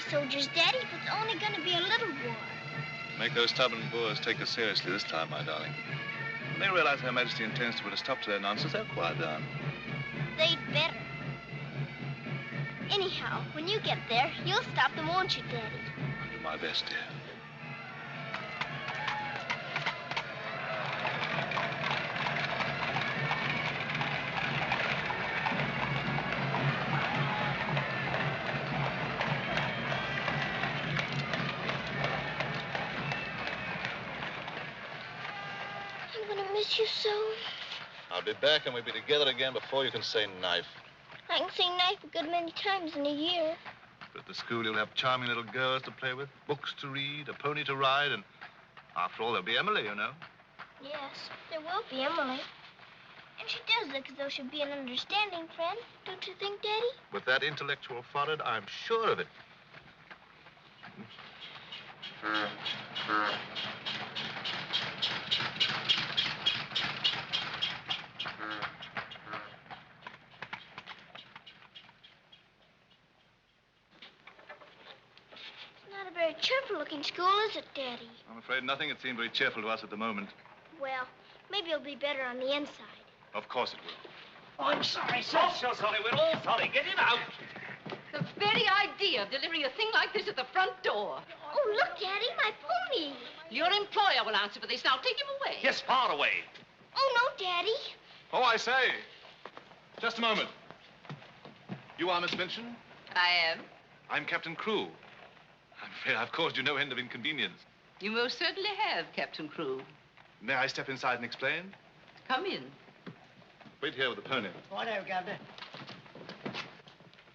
soldiers, Daddy, if it's only going to be a little war. Make those stubborn Boers take us seriously this time, my darling. When they realize Her Majesty intends to put a stop to their nonsense, they'll quiet down. They'd better. Anyhow, when you get there, you'll stop them, won't you, Daddy? I'll do my best, dear. Miss you so. I'll be back and we'll be together again before you can say knife. I can say knife a good many times in a year. But at the school you'll have charming little girls to play with, books to read, a pony to ride, and after all, there'll be Emily, you know. Yes, there will be Emily. And she does look as though she'd be an understanding friend, don't you think, Daddy? With that intellectual forehead, I'm sure of it. Not a very cheerful-looking school, is it, Daddy? I'm afraid nothing had seemed very cheerful to us at the moment. Well, maybe it'll be better on the inside. Of course it will. Oh, I'm sorry, sir. Oh, so sorry. We're all sorry. Get him out. The very idea of delivering a thing like this at the front door. Oh, look, Daddy, my pony. Your employer will answer for this. Now, take him away. Yes, far away. Oh, no, Daddy. Oh, I say. Just a moment. You are Miss Minchin? I am. I'm Captain Crewe. I'm afraid I've caused you no end of inconvenience. You most certainly have, Captain Crewe. May I step inside and explain? Come in. Wait here with the pony. Righto, Governor.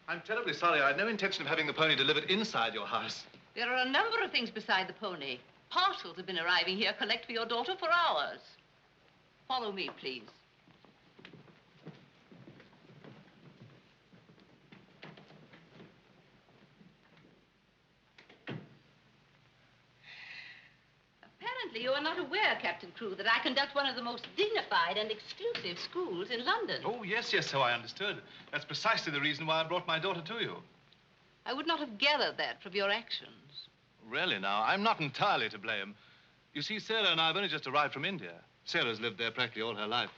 I'm terribly sorry. I had no intention of having the pony delivered inside your house. There are a number of things beside the pony. Parcels have been arriving here, collect for your daughter for hours. Follow me, please. Apparently, you are not aware, Captain Crewe, that I conduct one of the most dignified and exclusive schools in London. Oh, yes, so I understood. That's precisely the reason why I brought my daughter to you. I would not have gathered that from your actions. Really, now, I'm not entirely to blame. You see, Sarah and I have only just arrived from India. Sarah's lived there practically all her life.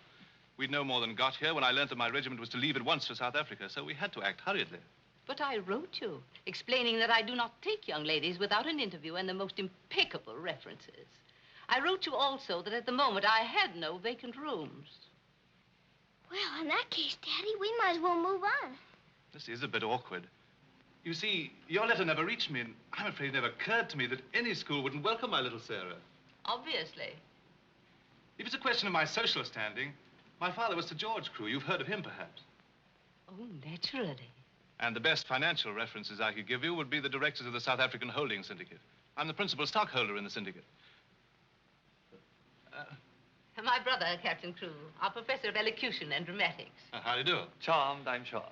We'd no more than got here when I learned that my regiment was to leave at once for South Africa, so we had to act hurriedly. But I wrote you, explaining that I do not take young ladies without an interview and the most impeccable references. I wrote you also that at the moment I had no vacant rooms. Well, in that case, Daddy, we might as well move on. This is a bit awkward. You see, your letter never reached me, and I'm afraid it never occurred to me that any school wouldn't welcome my little Sarah. Obviously. If it's a question of my social standing, my father was Sir George Crewe. You've heard of him, perhaps. Oh, naturally. And the best financial references I could give you would be the directors of the South African Holding Syndicate. I'm the principal stockholder in the syndicate. My brother, Captain Crewe, our professor of elocution and dramatics. How do you do? Charmed, I'm sure.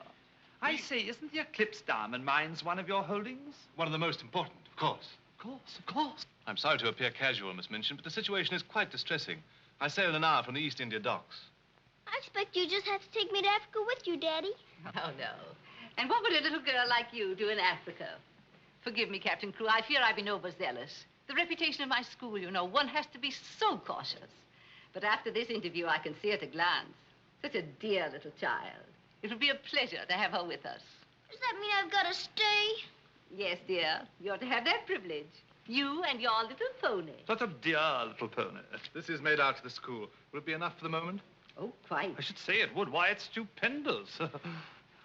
I say, isn't the Eclipse Diamond Mines one of your holdings? One of the most important, of course. Of course. I'm sorry to appear casual, Miss Minchin, but the situation is quite distressing. I sail in an hour from the East India docks. I expect you just have to take me to Africa with you, Daddy. Oh, no. And what would a little girl like you do in Africa? Forgive me, Captain Crewe. I fear I've been overzealous. The reputation of my school, you know, one has to be so cautious. But after this interview, I can see at a glance. Such a dear little child. It would be a pleasure to have her with us. Does that mean I've got to stay? Yes, dear. You're to have that privilege. You and your little pony. Such a dear little pony. This is made out to the school. Will it be enough for the moment? Oh, quite. I should say it would. Why, it's stupendous.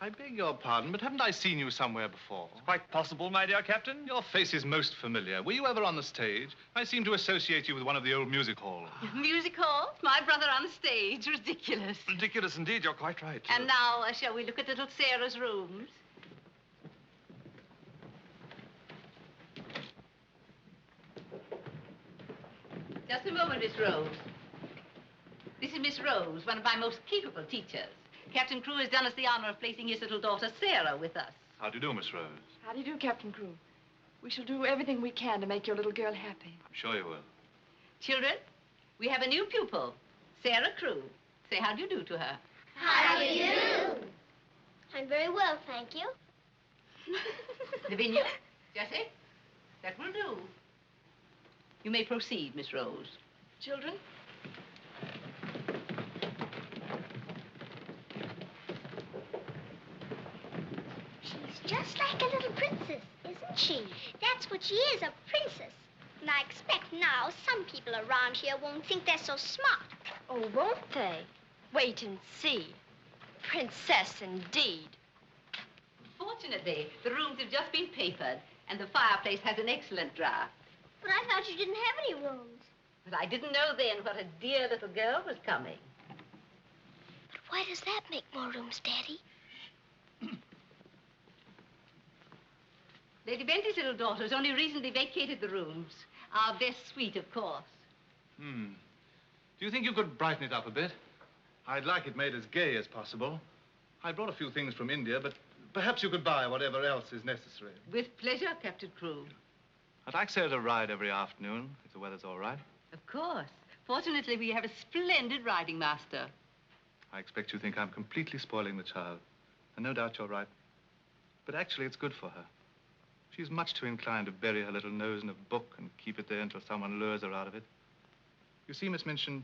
I beg your pardon, but haven't I seen you somewhere before? It's quite possible, my dear Captain. Your face is most familiar. Were you ever on the stage? I seem to associate you with one of the old music halls. Music hall? My brother on the stage. Ridiculous. Ridiculous indeed. You're quite right. And now, shall we look at little Sarah's rooms? Just a moment, Miss Rose. This is Miss Rose, one of my most capable teachers. Captain Crewe has done us the honor of placing his little daughter, Sarah, with us. How do you do, Miss Rose? How do you do, Captain Crewe? We shall do everything we can to make your little girl happy. I'm sure you will. Children, we have a new pupil, Sarah Crewe. Say how do you do to her. How do you do? I'm very well, thank you. Lavinia, Jessie, that will do. You may proceed, Miss Rose. Children? She's just like a little princess, isn't she? That's what she is, a princess. And I expect now some people around here won't think they're so smart. Oh, won't they? Wait and see. Princess, indeed. Fortunately, the rooms have just been papered, and the fireplace has an excellent draft. But I thought you didn't have any rooms. But I didn't know then what a dear little girl was coming. But why does that make more rooms, Daddy? Lady Bentley's little daughter has only recently vacated the rooms. Our best suite, of course. Do you think you could brighten it up a bit? I'd like it made as gay as possible. I brought a few things from India, but perhaps you could buy whatever else is necessary. With pleasure, Captain Crewe. I'd like Sarah to ride every afternoon, if the weather's all right. Of course. Fortunately, we have a splendid riding master. I expect you think I'm completely spoiling the child. And no doubt you're right. But actually, it's good for her. She's much too inclined to bury her little nose in a book and keep it there until someone lures her out of it. You see, Miss Minchin,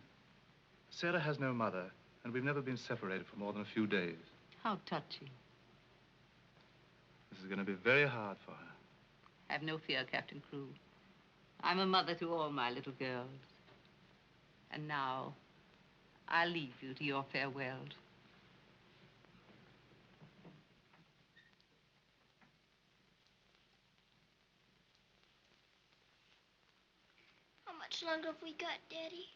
Sarah has no mother, and we've never been separated for more than a few days. How touching. This is going to be very hard for her. Have no fear, Captain Crewe. I'm a mother to all my little girls. And now, I'll leave you to your farewells. How much longer have we got, Daddy?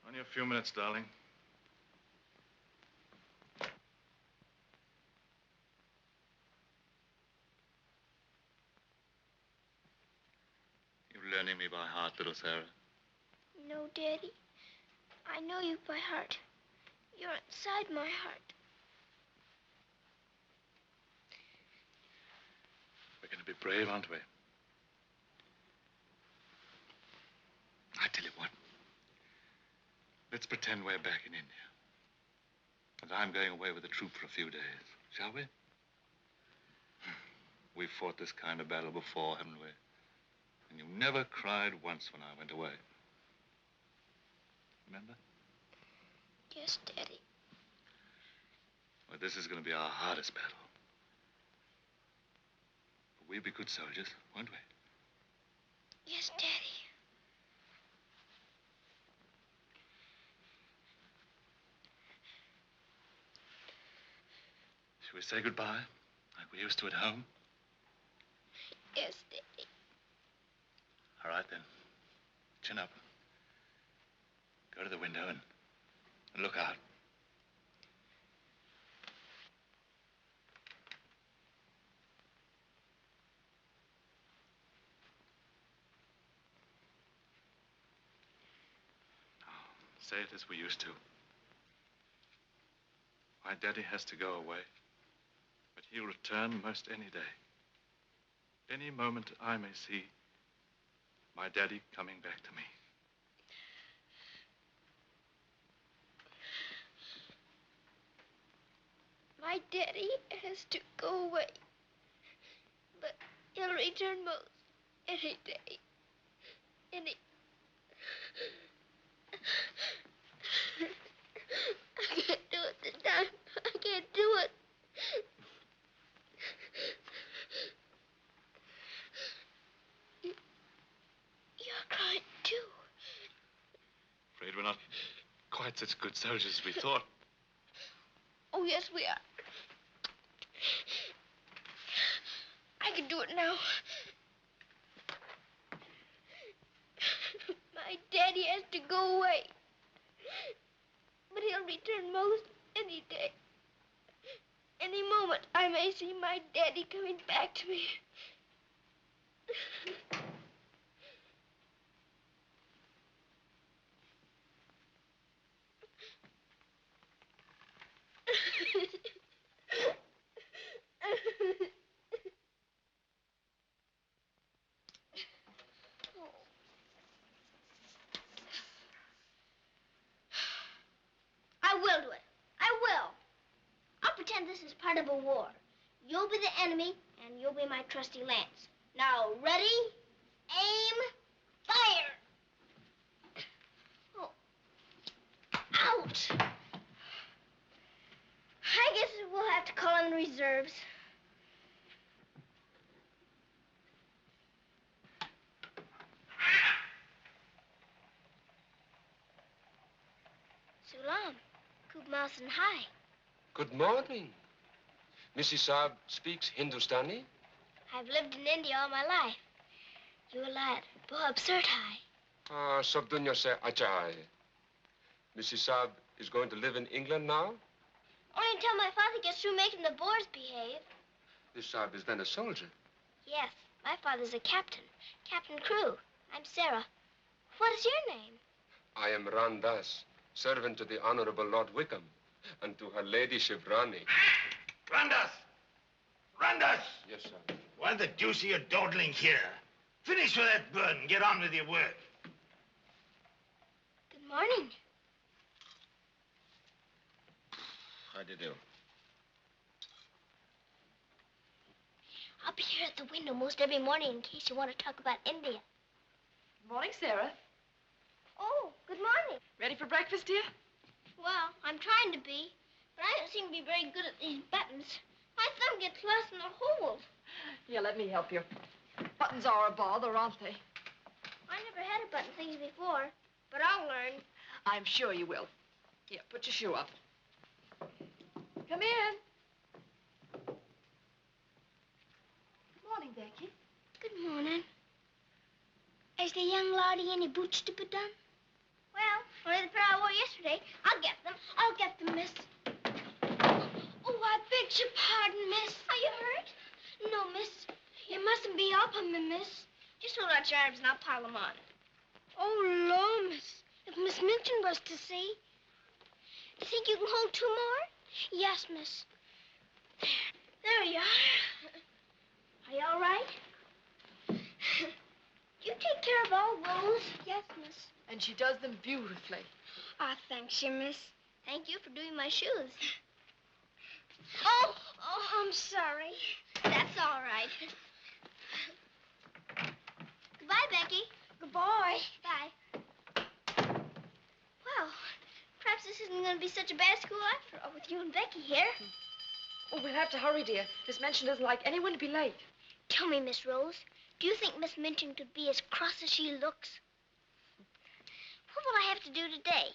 Only a few minutes, darling. You're learning me by heart, little Sarah. No, Daddy. I know you by heart. You're inside my heart. We're going to be brave, aren't we? I tell you what. Let's pretend we're back in India. And I'm going away with the troop for a few days, shall we? We've fought this kind of battle before, haven't we? And you never cried once when I went away. Remember? Yes, Daddy. Well, this is going to be our hardest battle. But we'll be good soldiers, won't we? Yes, Daddy. Shall we say goodbye, like we used to at home? Yes, Daddy. All right, then. Chin up. Go to the window and look out. Now, say it as we used to. My daddy has to go away, but he'll return most any day. Any moment I may see my daddy coming back to me. My daddy has to go away, but he'll return most any day. Any... I can't do it this time. I can't do it. You're crying too. Afraid we're not quite such good soldiers as we thought. Oh, yes, we are. I can do it now. My daddy has to go away. But he'll return most any day. Any moment, I may see my daddy coming back to me. I will do it. I will. I'll pretend this is part of a war. You'll be the enemy, and you'll be my trusty lance. Now, ready, aim, fire! Oh. Ouch! I guess we'll have to call in the reserves. Sulam, Kub Mausan Hai. Good morning. Mrs. Saab speaks Hindustani? I've lived in India all my life. You lad, bahut absurd hai. Ah, sab dunya se acha hai. Mrs. Saab is going to live in England now? Only until my father gets through making the Boers behave. This Saab is then a soldier. Yes, my father's a captain. Captain Crew. I'm Sarah. What is your name? I am Ran Das, servant to the Honorable Lord Wickham, and to her ladyship Rani. Randas! Randas! Yes, sir. What the deuce are you dawdling here? Finish with that bird and get on with your work. Good morning. How do you do? I'll be here at the window most every morning in case you want to talk about India. Good morning, Sarah. Oh, good morning. Ready for breakfast, dear? Well, I'm trying to be, but I don't seem to be very good at these buttons. My thumb gets lost in the holes. Here, let me help you. Buttons are a bother, aren't they? I never had a button things before, but I'll learn. I'm sure you will. Here, put your shoe up. Come in. Good morning, Becky. Good morning. Is the young laddie any boots to put on? Well, only the pair I wore yesterday. I'll get them. I'll get them, miss. Oh, I beg your pardon, miss. Are you hurt? No, miss. You mustn't be up on me, miss. Just hold out your arms and I'll pile them on. Oh, Lord, miss. If Miss Minchin was to see. You think you can hold two more? Yes, miss. There you are. Are you all right? You take care of all those? Yes, miss. And she does them beautifully. Ah, thanks, you, miss. Thank you for doing my shoes. Oh, I'm sorry. That's all right. Goodbye, Becky. Goodbye. Bye. Well, perhaps this isn't going to be such a bad school after all with you and Becky here. Oh, we'll have to hurry, dear. Miss Minchin doesn't like anyone to be late. Tell me, Miss Rose, do you think Miss Minchin could be as cross as she looks? What will I have to do today?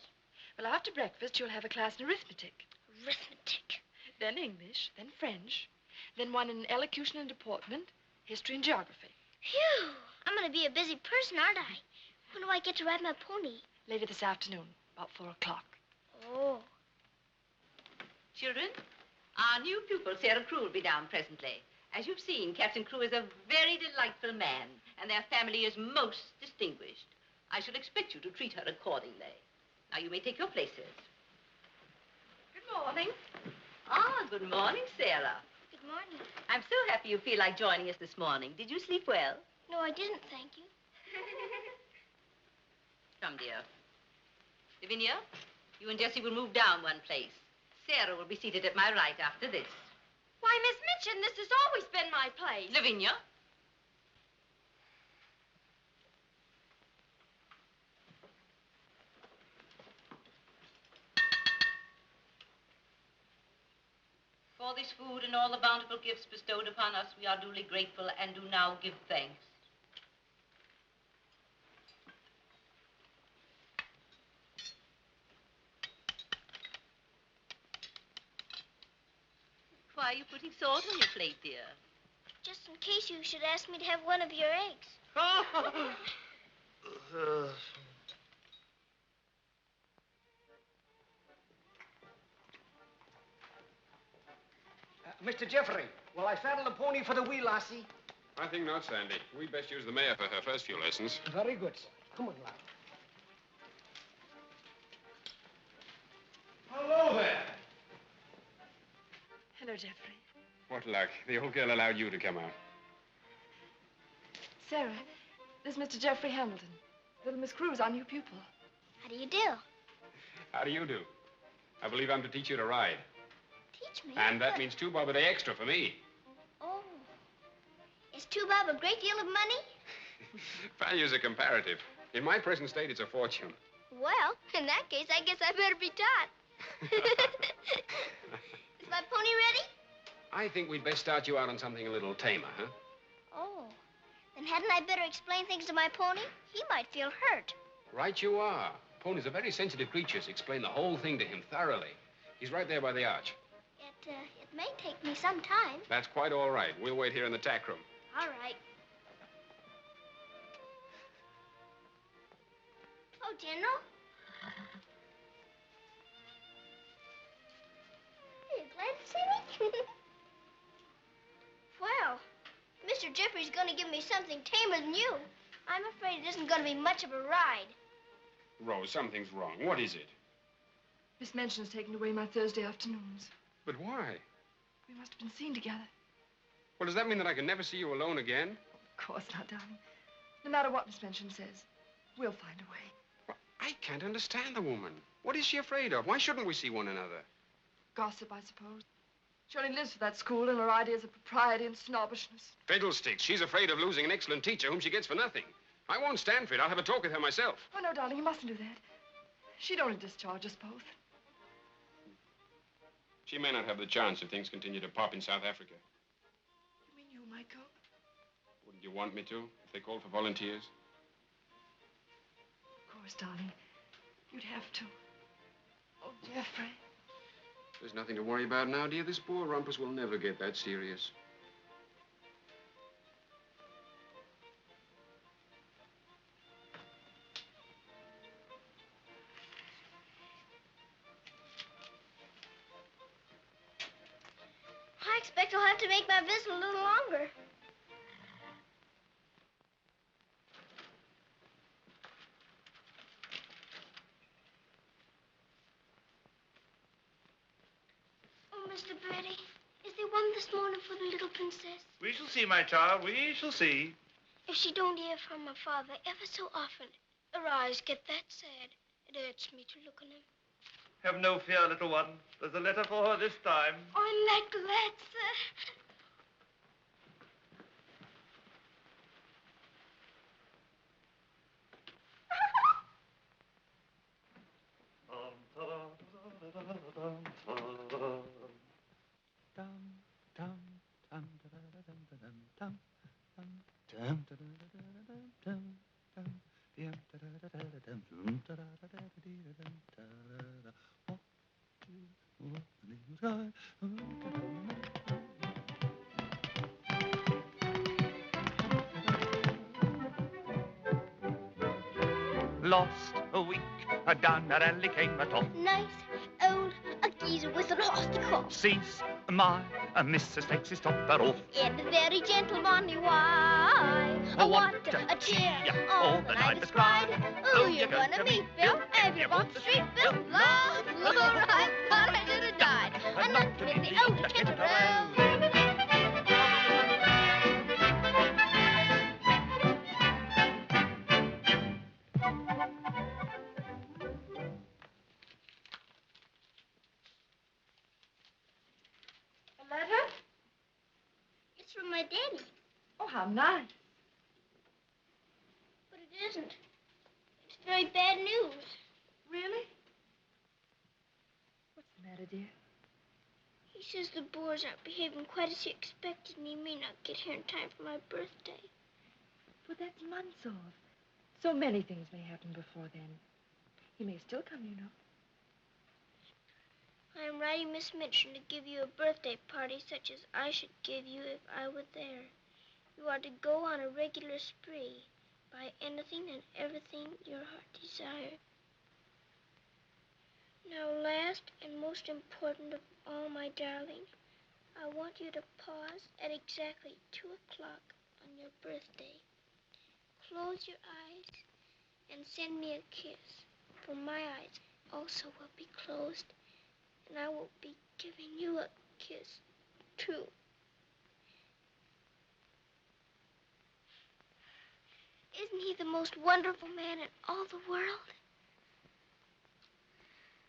Well, after breakfast, you'll have a class in arithmetic. Arithmetic. Then English, then French, then one in elocution and deportment, history and geography. Phew, I'm going to be a busy person, aren't I? When do I get to ride my pony? Later this afternoon, about 4 o'clock. Oh. Children, our new pupil, Sarah Crew, will be down presently. As you've seen, Captain Crew is a very delightful man, and their family is most distinguished. I shall expect you to treat her accordingly. Now, you may take your places. Good morning. Ah, good morning, Sarah. Good morning. I'm so happy you feel like joining us this morning. Did you sleep well? No, I didn't, thank you. Come, dear. Lavinia, you and Jessie will move down one place. Sarah will be seated at my right after this. Why, Miss Minchin, this has always been my place. Lavinia. For this food and all the bountiful gifts bestowed upon us, we are duly grateful and do now give thanks. Why are you putting salt on your plate, dear? Just in case you should ask me to have one of your eggs. Mr. Jeffrey, will I saddle the pony for the wee lassie? I think not, Sandy. We'd best use the mare for her first few lessons. Very good, sir. Come on, lad. Hello there. Hello, Jeffrey. What luck. The old girl allowed you to come out. Sarah, this is Mr. Jeffrey Hamilton. Little Miss Crew's our new pupil. How do you do? How do you do? I believe I'm to teach you to ride. Teach me. And that means 2 bob a day extra for me. Oh. Is 2 bob a great deal of money? Values are comparative. In my present state, it's a fortune. Well, in that case, I guess I better be taught. Is my pony ready? I think we'd best start you out on something a little tamer, huh? Oh, then hadn't I better explain things to my pony? He might feel hurt. Right you are. Ponies are very sensitive creatures. Explain the whole thing to him thoroughly. He's right there by the arch. It may take me some time. That's quite all right. We'll wait here in the tack room. All right. Oh, General. Are you glad to see me? Well, Mr. Jeffrey's going to give me something tamer than you. I'm afraid it isn't going to be much of a ride. Rose, something's wrong. What is it? Miss Minchin has taken away my Thursday afternoons. But why? We must have been seen together. Well, does that mean that I can never see you alone again? Of course not, darling. No matter what Miss Minchin says, we'll find a way. Well, I can't understand the woman. What is she afraid of? Why shouldn't we see one another? Gossip, I suppose. She only lives for that school and her ideas of propriety and snobbishness. Fiddlesticks. She's afraid of losing an excellent teacher whom she gets for nothing. I won't stand for it. I'll have a talk with her myself. Oh, no, darling, you mustn't do that. She'd only discharge us both. She may not have the chance if things continue to pop in South Africa. You mean you might go? Wouldn't you want me to, if they called for volunteers? Of course, darling. You'd have to. Oh, Jeffrey. There's nothing to worry about now, dear. This poor rumpus will never get that serious. I expect I'll have to make my visit a little longer. Oh, Mr. Birdie, is there one this morning for the little princess? We shall see, my child. We shall see. If she don't hear from her father ever so often, her eyes get that sad. It hurts me to look on them. Have no fear, little one. There's a letter for her this time. I'm that glad, sir. Lost a week, down a rally came a top. Nice old a geezer with an hosty cough. Sees my missus takes his topper off. In a very gentlemanly way. What a cheer all the night has cried. Who you gonna meet, Bill? Have you walked the street, Bill? Love, I thought I should have died. I'm not in the old Kent Road. Letter? It's from my daddy, Oh, how nice. but it isn't. It's very bad news. Really? What's the matter, dear? He says the Boers aren't behaving quite as he expected, and he may not get here in time for my birthday. Well, that's months off. So many things may happen before then. He may still come, you know. I am writing Miss Minchin to give you a birthday party such as I should give you if I were there. You are to go on a regular spree, buy anything and everything your heart desired. Now, last and most important of all, my darling, I want you to pause at exactly 2 o'clock on your birthday. Close your eyes and send me a kiss, for my eyes also will be closed. And I will be giving you a kiss, too. Isn't he the most wonderful man in all the world?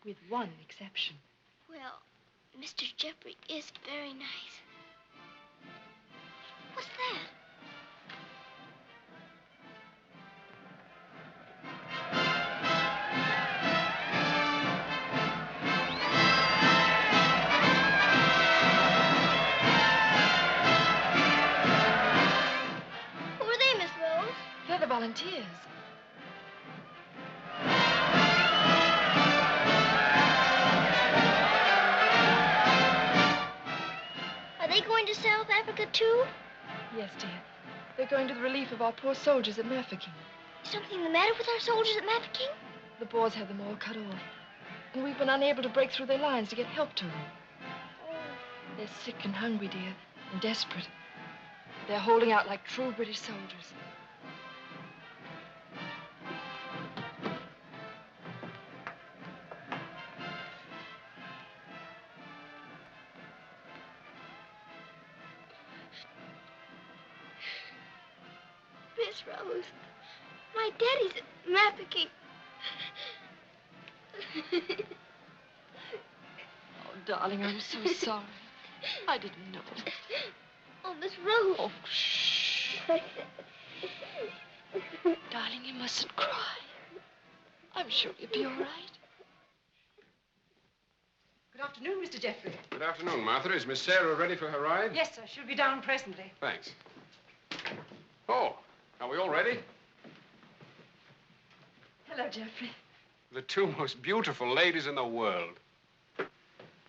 With one exception. Well, Mr. Jeffrey is very nice. What's that? volunteers. Are they going to South Africa, too? Yes, dear. They're going to the relief of our poor soldiers at Mafeking. Is something the matter with our soldiers at Mafeking? The Boers had them all cut off. And we've been unable to break through their lines to get help to them. They're sick and hungry, dear, and desperate. They're holding out like true British soldiers. Miss Rose, my daddy's at Mafeking. Oh, darling, I'm so sorry. I didn't know. Oh, Miss Rose. Oh, shh. Darling, you mustn't cry. I'm sure you'll be all right. Good afternoon, Mr. Jeffrey. Good afternoon, Martha. Is Miss Sarah ready for her ride? Yes, sir. She'll be down presently. Thanks. Oh, are we all ready? Hello, Jeffrey. The two most beautiful ladies in the world.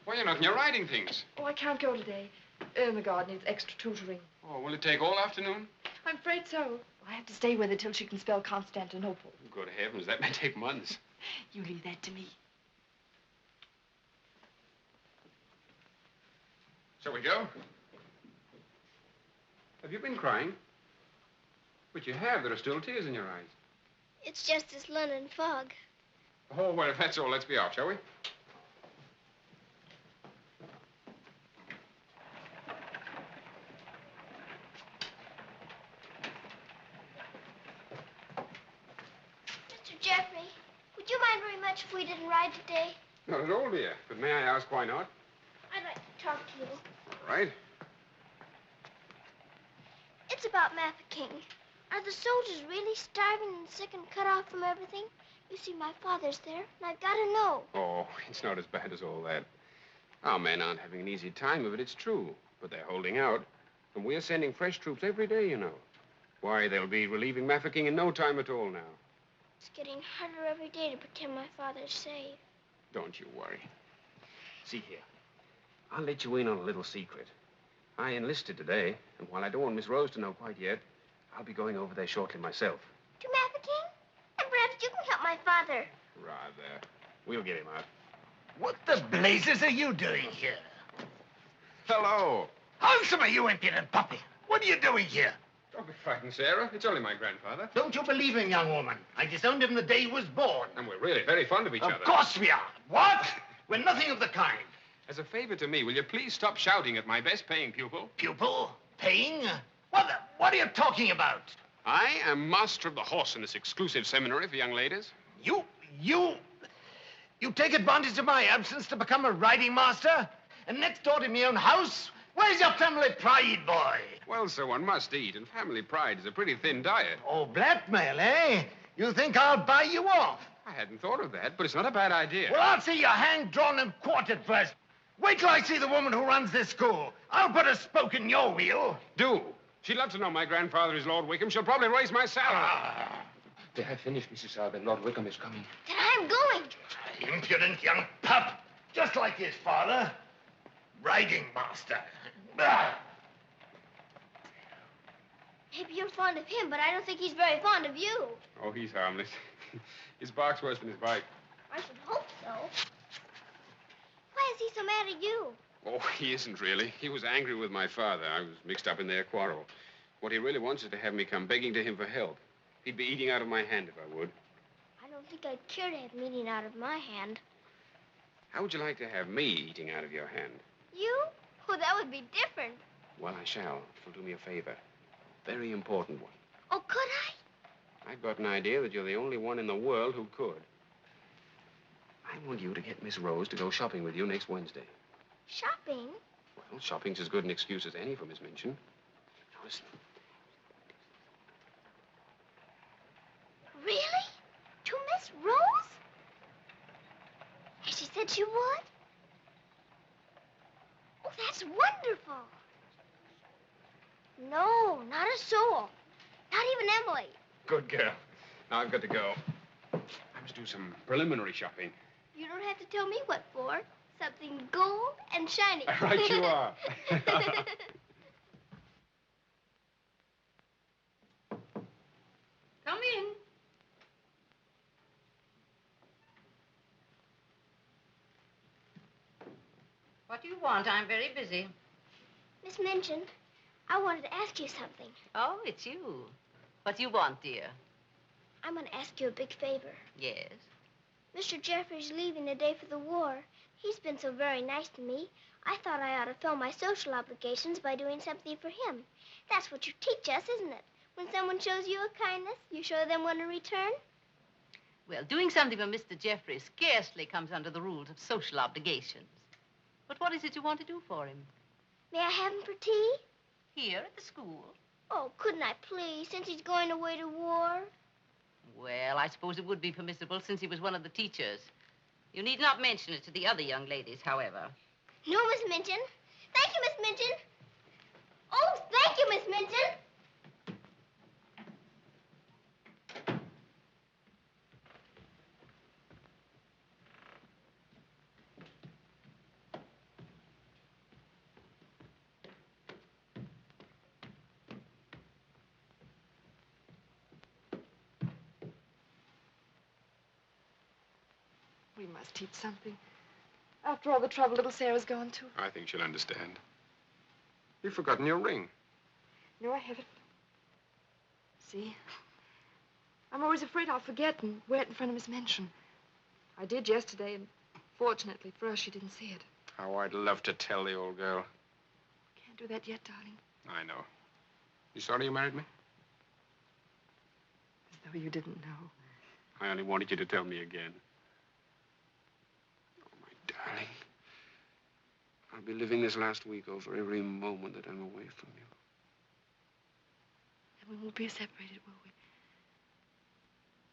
Why, you're not in your riding things. Oh, I can't go today. Irmgard needs extra tutoring. Oh, will it take all afternoon? I'm afraid so. I have to stay with her till she can spell Constantinople. Good heavens, that may take months. You leave that to me. Shall we go? Have you been crying? But you have. There are still tears in your eyes. It's just this London fog. Oh, well, if that's all, let's be off, shall we? Mr. Jeffrey, would you mind very much if we didn't ride today? Not at all, dear. But may I ask why not? I'd like to talk to you. All right. It's about Mafeking. Are the soldiers really starving and sick and cut off from everything? You see, my father's there, and I've got to know. Oh, it's not as bad as all that. Our men aren't having an easy time of it, it's true. But they're holding out. And we're sending fresh troops every day, you know. Why, they'll be relieving Mafeking in no time at all now. It's getting harder every day to pretend my father's safe. Don't you worry. See here. I'll let you in on a little secret. I enlisted today, and while I don't want Miss Rose to know quite yet, I'll be going over there shortly myself. To Mafeking? And perhaps you can help my father. Rather. We'll get him out. What the blazes are you doing here? Hello. Handsome, you impudent puppy. What are you doing here? Don't be frightened, Sarah. It's only my grandfather. Don't you believe him, young woman? I disowned him the day he was born. And we're really very fond of each other. Of course we are. What? We're nothing of the kind. As a favor to me, will you please stop shouting at my best-paying pupil? Pupil? Paying? What are you talking about? I am master of the horse in this exclusive seminary for young ladies. You take advantage of my absence to become a riding master? And next door to my own house? Where's your family pride, boy? Well, so one must eat, and family pride is a pretty thin diet. Oh, blackmail, eh? You think I'll buy you off? I hadn't thought of that, but it's not a bad idea. Well, I'll see you hanged, drawn, and quartered first. Wait till I see the woman who runs this school. I'll put a spoke in your wheel. Do. She'd love to know my grandfather is Lord Wickham. She'll probably raise my salary. They have finished, Mrs. Albert. Lord Wickham is coming. Then I'm going. Impudent young pup. Just like his father. Riding master. Ah. Maybe you're fond of him, but I don't think he's very fond of you. Oh, he's harmless. His bark's worse than his bite. I should hope so. Why is he so mad at you? Oh, he isn't really. He was angry with my father. I was mixed up in their quarrel. What he really wants is to have me come begging to him for help. He'd be eating out of my hand if I would. I don't think I'd care to have meat eaten out of my hand. How would you like to have me eating out of your hand? You? Oh, that would be different. Well, I shall. If you'll do me a favor. Very important one. Oh, could I? I've got an idea that you're the only one in the world who could. I want you to get Miss Rose to go shopping with you next Wednesday. Shopping? Well, shopping's as good an excuse as any for Miss Minchin. Now, listen. Really? To Miss Rose? Has she said she would? Oh, that's wonderful. No, not a soul. Not even Emily. Good girl. Now I've got to go. I must do some preliminary shopping. You don't have to tell me what for. Something gold and shiny. Right you are. Come in. What do you want? I'm very busy. Miss Minchin, I wanted to ask you something. Oh, it's you. What do you want, dear? I'm going to ask you a big favor. Yes. Mr. Jeffrey's leaving the day for the war. He's been so very nice to me. I thought I ought to fill my social obligations by doing something for him. That's what you teach us, isn't it? When someone shows you a kindness, you show them one in return. Well, doing something for Mr. Jeffrey scarcely comes under the rules of social obligations. But what is it you want to do for him? May I have him for tea? Here at the school? Oh, couldn't I please, since he's going away to war? Well, I suppose it would be permissible since he was one of the teachers. You need not mention it to the other young ladies, however. No, Miss Minchin. Thank you, Miss Minchin. Oh, thank you, Miss Minchin. We must teach something. After all the trouble little Sarah's gone to. I think she'll understand. You've forgotten your ring. No, I haven't. See? I'm always afraid I'll forget and wear it in front of Miss Minchin. I did yesterday, and fortunately for us, she didn't see it. How I'd love to tell the old girl. Can't do that yet, darling. I know. You sorry you married me? As though you didn't know. I only wanted you to tell me again. Oh, my darling. I'll be living this last week over every moment that I'm away from you. And we won't be separated, will we?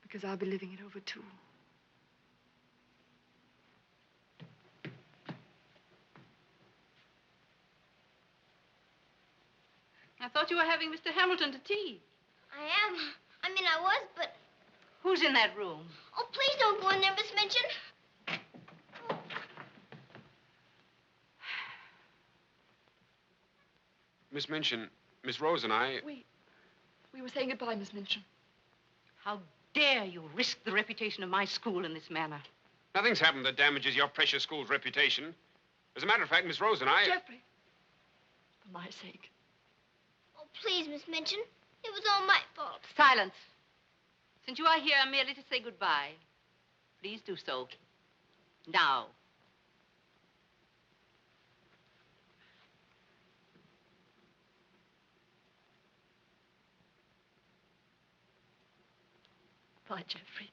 Because I'll be living it over, too. I thought you were having Mr. Hamilton to tea. I am. I mean, I was, but... Who's in that room? Oh, please don't go in there, Miss Minchin. Miss Minchin, Miss Rose and I... We were saying goodbye, Miss Minchin. How dare you risk the reputation of my school in this manner? Nothing's happened that damages your precious school's reputation. As a matter of fact, Miss Rose and I... Jeffrey, for my sake. Oh, please, Miss Minchin. It was all my fault. Silence. Since you are here merely to say goodbye, please do so. Now. Bye, Jeffrey.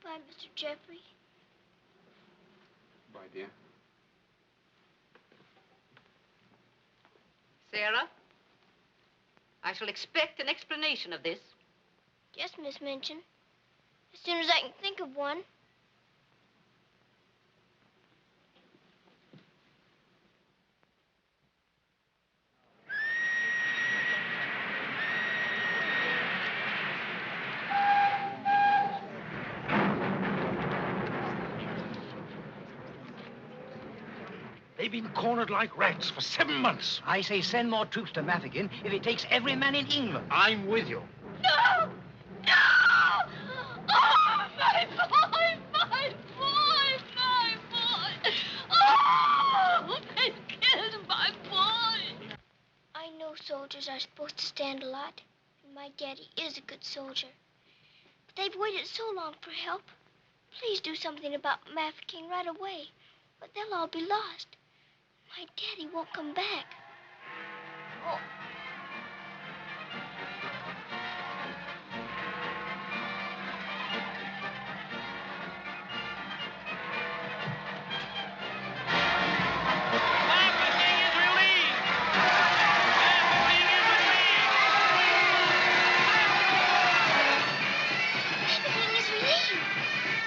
Bye, Mr. Jeffrey. Bye, dear. Sarah, I shall expect an explanation of this. Yes, Miss Minchin. As soon as I can think of one. They've been cornered like rats for 7 months. I say send more troops to Mafeking if it takes every man in England. I'm with you. No! No! Oh, my boy! My boy! My boy! Oh, they killed my boy! I know soldiers are supposed to stand a lot, and my daddy is a good soldier. But they've waited so long for help. Please do something about Mafeking right away, or they'll all be lost. My daddy won't come back. Oh.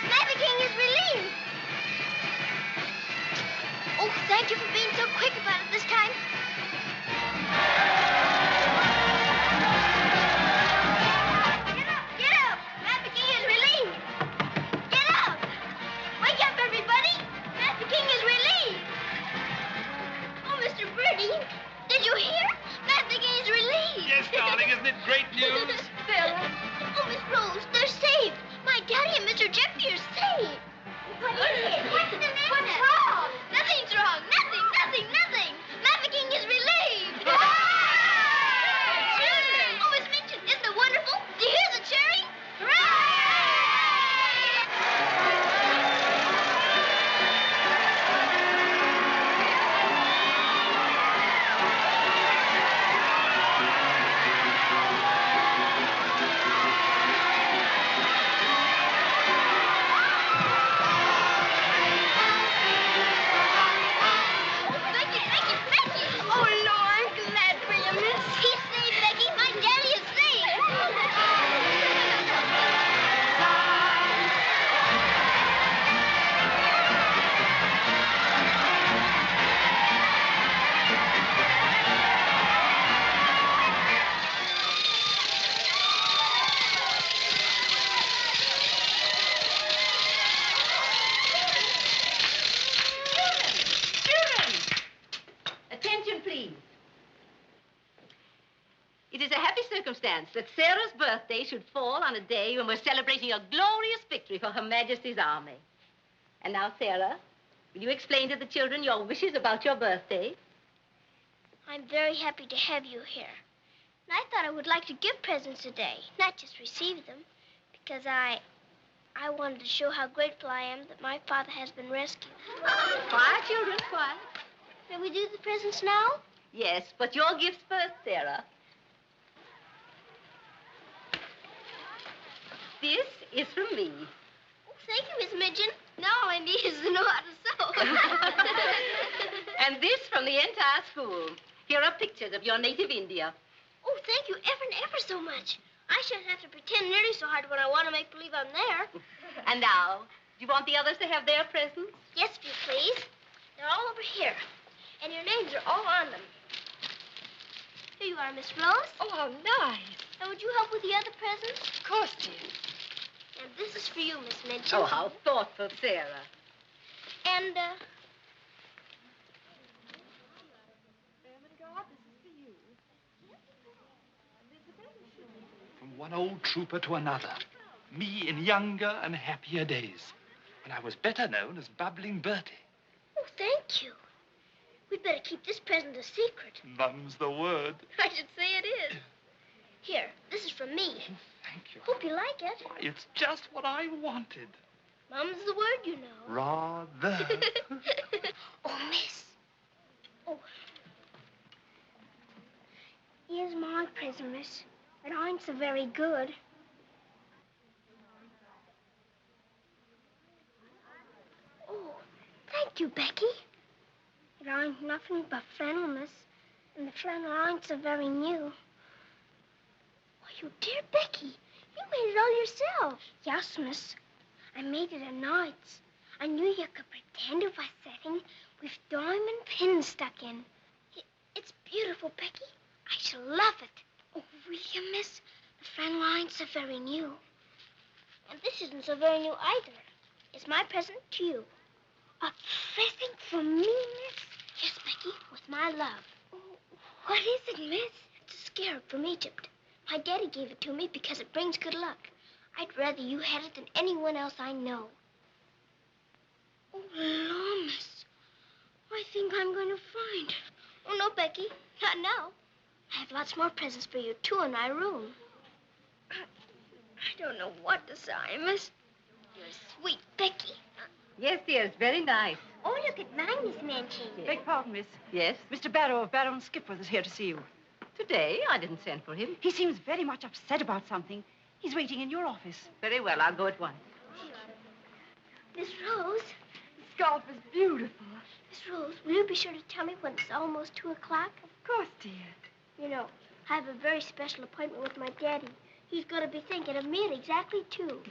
Mafeking is relieved! for being so quick about it this time. Get up! Master King is relieved. Get up! Wake up, everybody! Master King is relieved. Oh, Mr. Birdie, did you hear? Master King is relieved. Yes, darling, isn't it great news? Sarah. Oh, Miss Rose, they're saved. My daddy and Mr. Jeffrey are saved. What is it? What's the matter? What's wrong? Nothing's wrong. Nothing. Master King is relieved. Children. Oh, Miss Minchin, isn't it wonderful? Do you hear the cheering? Hooray! It is a happy circumstance that Sarah's birthday should fall on a day when we're celebrating a glorious victory for Her Majesty's army. And now, Sarah, will you explain to the children your wishes about your birthday? I'm very happy to have you here. And I thought I would like to give presents today, not just receive them, because I wanted to show how grateful I am that my father has been rescued. Quiet, children, quiet. Can we do the presents now? Yes, but your gifts first, Sarah. This is from me. Oh, thank you, Miss Midgeon. Now all I need is to know how to sew. And this from the entire school. Here are pictures of your native India. Oh, thank you ever and ever so much. I shouldn't have to pretend nearly so hard when I want to make believe I'm there. And now, do you want the others to have their presents? Yes, if you please. They're all over here. And your names are all on them. Here you are, Miss Rose. Oh, how nice. And would you help with the other presents? Of course, dear. And this is for you, Miss Midgeon. Oh, how thoughtful, Sarah. And, From one old trooper to another. Me in younger and happier days. When I was better known as Bubbling Bertie. oh, thank you. We'd better keep this present a secret. Mum's the word. I should say it is. Here, this is from me. Thank you. Hope you like it. It's just what I wanted. Mum's the word, you know. Rather. Oh, miss. Oh. Here's my present, miss. But ain't so very good. Oh, thank you, Becky. It ain't nothing but flannel, miss. And the flannel ain't so very new. Oh, you dear Becky. You made it all yourself. Yes, miss. I made it at nights. I knew you could pretend it was setting with diamond pins stuck in. It's beautiful, Becky. I shall love it. Oh, will you, miss? The flannel ain't so very new. And this isn't so very new either. It's my present to you. A present from me, miss? Yes, Becky, with my love. Oh, what is it, miss? It's a scarab from Egypt. My daddy gave it to me because it brings good luck. I'd rather you had it than anyone else I know. Oh, Lord, miss. I think I'm going to find. Oh, no, Becky. Not now. I have lots more presents for you, too, in my room. I don't know what to say, miss. You're sweet, Becky. Yes, dear, it's very nice. Oh, look at mine, Miss Manchin. Beg pardon, miss. Yes? Mr. Barrow of Barrow and Skipworth is here to see you. Today, I didn't send for him. He seems very much upset about something. He's waiting in your office. Very well, I'll go at once. Miss Rose. The scarf is beautiful. Miss Rose, will you be sure to tell me when it's almost 2 o'clock? Of course, dear. You know, I have a very special appointment with my daddy. He's going to be thinking of me at exactly 2.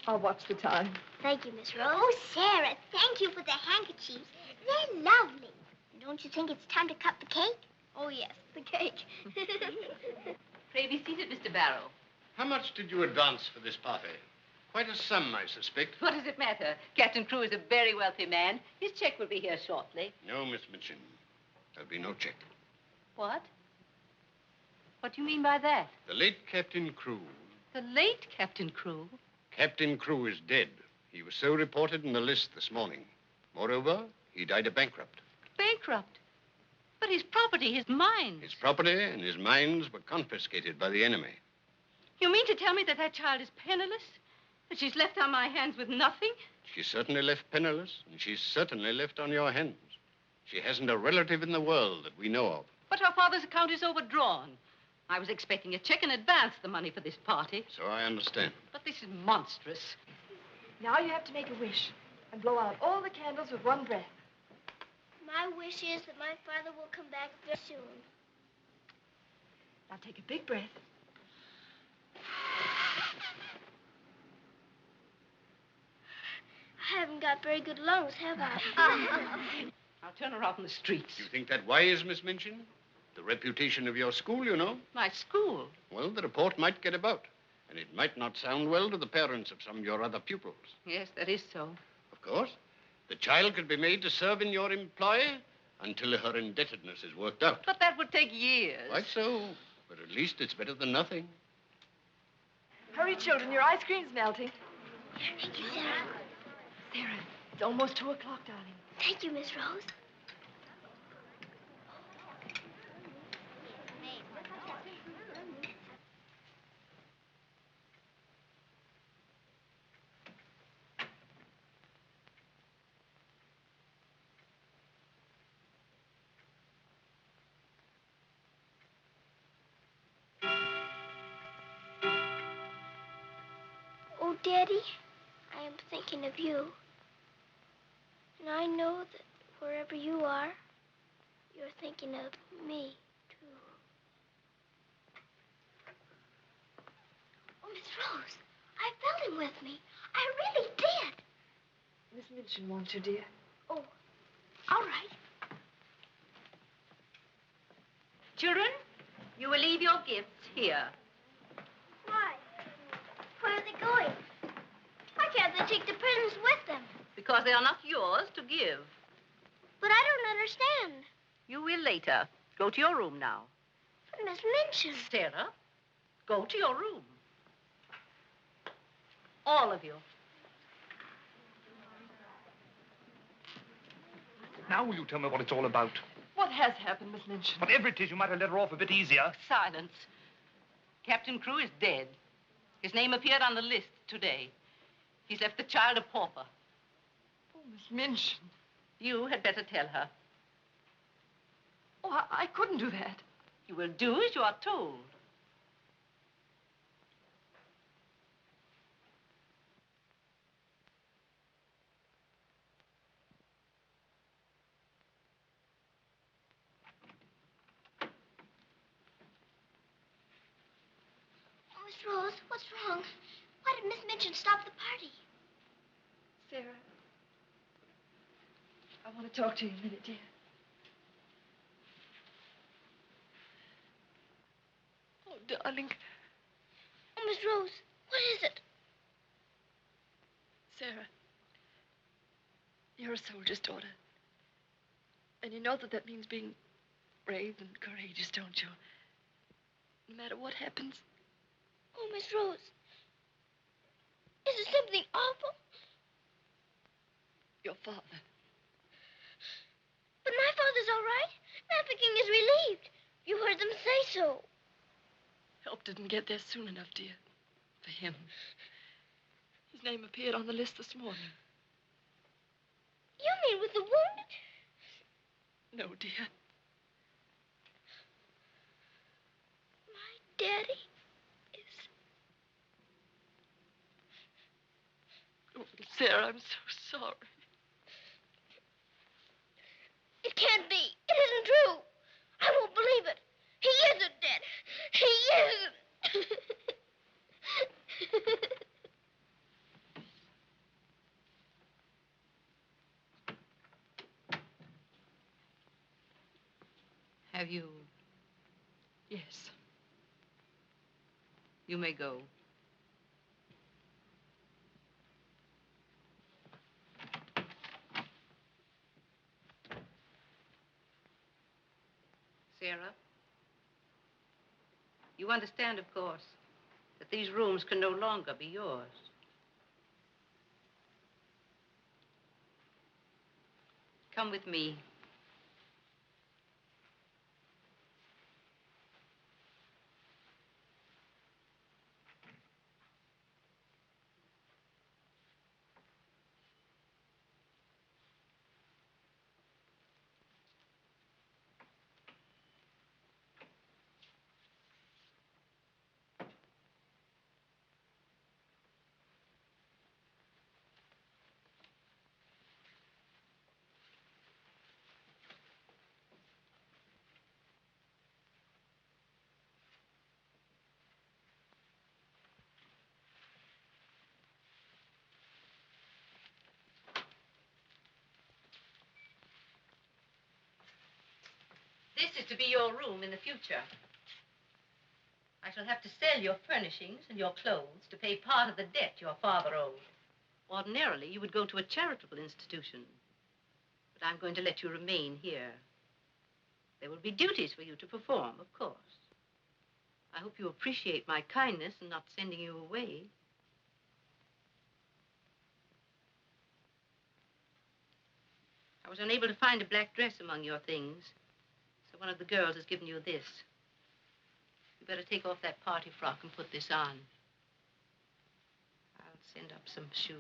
I'll watch the time. Thank you, Miss Rose. Oh, Sarah, thank you for the handkerchiefs. They're lovely. And Don't you think it's time to cut the cake? Oh, yes, the cake. Pray be seated, Mr. Barrow. How much did you advance for this party? Quite a sum, I suspect. What does it matter? Captain Crewe is a very wealthy man. His check will be here shortly. No, Miss Minchin. There'll be no check. What? What do you mean by that? The late Captain Crewe. The late Captain Crewe? Captain Crewe is dead. He was so reported in the list this morning. Moreover, he died a bankrupt. Bankrupt? But his property, his mines. His property and his mines were confiscated by the enemy. You mean to tell me that that child is penniless? That she's left on my hands with nothing? She's certainly left penniless, and she's certainly left on your hands. She hasn't a relative in the world that we know of. But her father's account is overdrawn. I was expecting a check in advance, the money for this party. So I understand. But this is monstrous. Now you have to make a wish and blow out all the candles with one breath. My wish is that my father will come back very soon. Now take a big breath. I haven't got very good lungs, have I? I'll turn her out in the streets. You think that wise, Miss Minchin? The reputation of your school, you know. My school? Well, the report might get about. And it might not sound well to the parents of some of your other pupils. Yes, that is so. Of course. The child could be made to serve in your employ until her indebtedness is worked out. But that would take years. Quite so. But at least it's better than nothing. Hurry, children. Your ice cream's melting. Thank you, Sarah. Sarah, it's almost 2 o'clock, darling. Thank you, Miss Rose. Oh, Daddy, I am thinking of you. And I know that wherever you are, you're thinking of me, too. Oh, Miss Rose, I felt him with me. I really did. Miss Minchin wants you, dear. Oh, all right. Children, you will leave your gifts here. Why? Where are they going? Why can't they take the presents with them? Because they are not yours to give. But I don't understand. You will later. Go to your room now. But Miss Minchin. Sarah, go to your room. All of you. Now will you tell me what it's all about? What has happened, Miss Minchin? Whatever it is, you might have let her off a bit easier. Silence. Captain Crewe is dead. His name appeared on the list today. He's left the child a pauper. Oh, Miss Minchin. You had better tell her. Oh, I couldn't do that. You will do as you are told. Oh, Miss Rose, what's wrong? Why did Miss Minchin stop the party? Sarah, I want to talk to you a minute, dear. Oh, darling. Oh, Miss Rose, what is it? Sarah, you're a soldier's daughter. And you know that means being brave and courageous, don't you? No matter what happens. Oh, Miss Rose, is it something awful? Your father. But my father's all right. Trafficking is relieved. You heard them say so. Help didn't get there soon enough, dear. For him. His name appeared on the list this morning. You mean with the wounded? No, dear. My daddy is... Oh, Sarah, I'm so sorry. It can't be. It isn't true. I won't believe it. He isn't dead. He isn't. Have you? Yes. You may go. Sarah, you understand, of course, that these rooms can no longer be yours. Come with me. This is to be your room in the future. I shall have to sell your furnishings and your clothes to pay part of the debt your father owed. Ordinarily, you would go to a charitable institution. But I'm going to let you remain here. There will be duties for you to perform, of course. I hope you appreciate my kindness in not sending you away. I was unable to find a black dress among your things, so one of the girls has given you this. You better take off that party frock and put this on. I'll send up some shoes.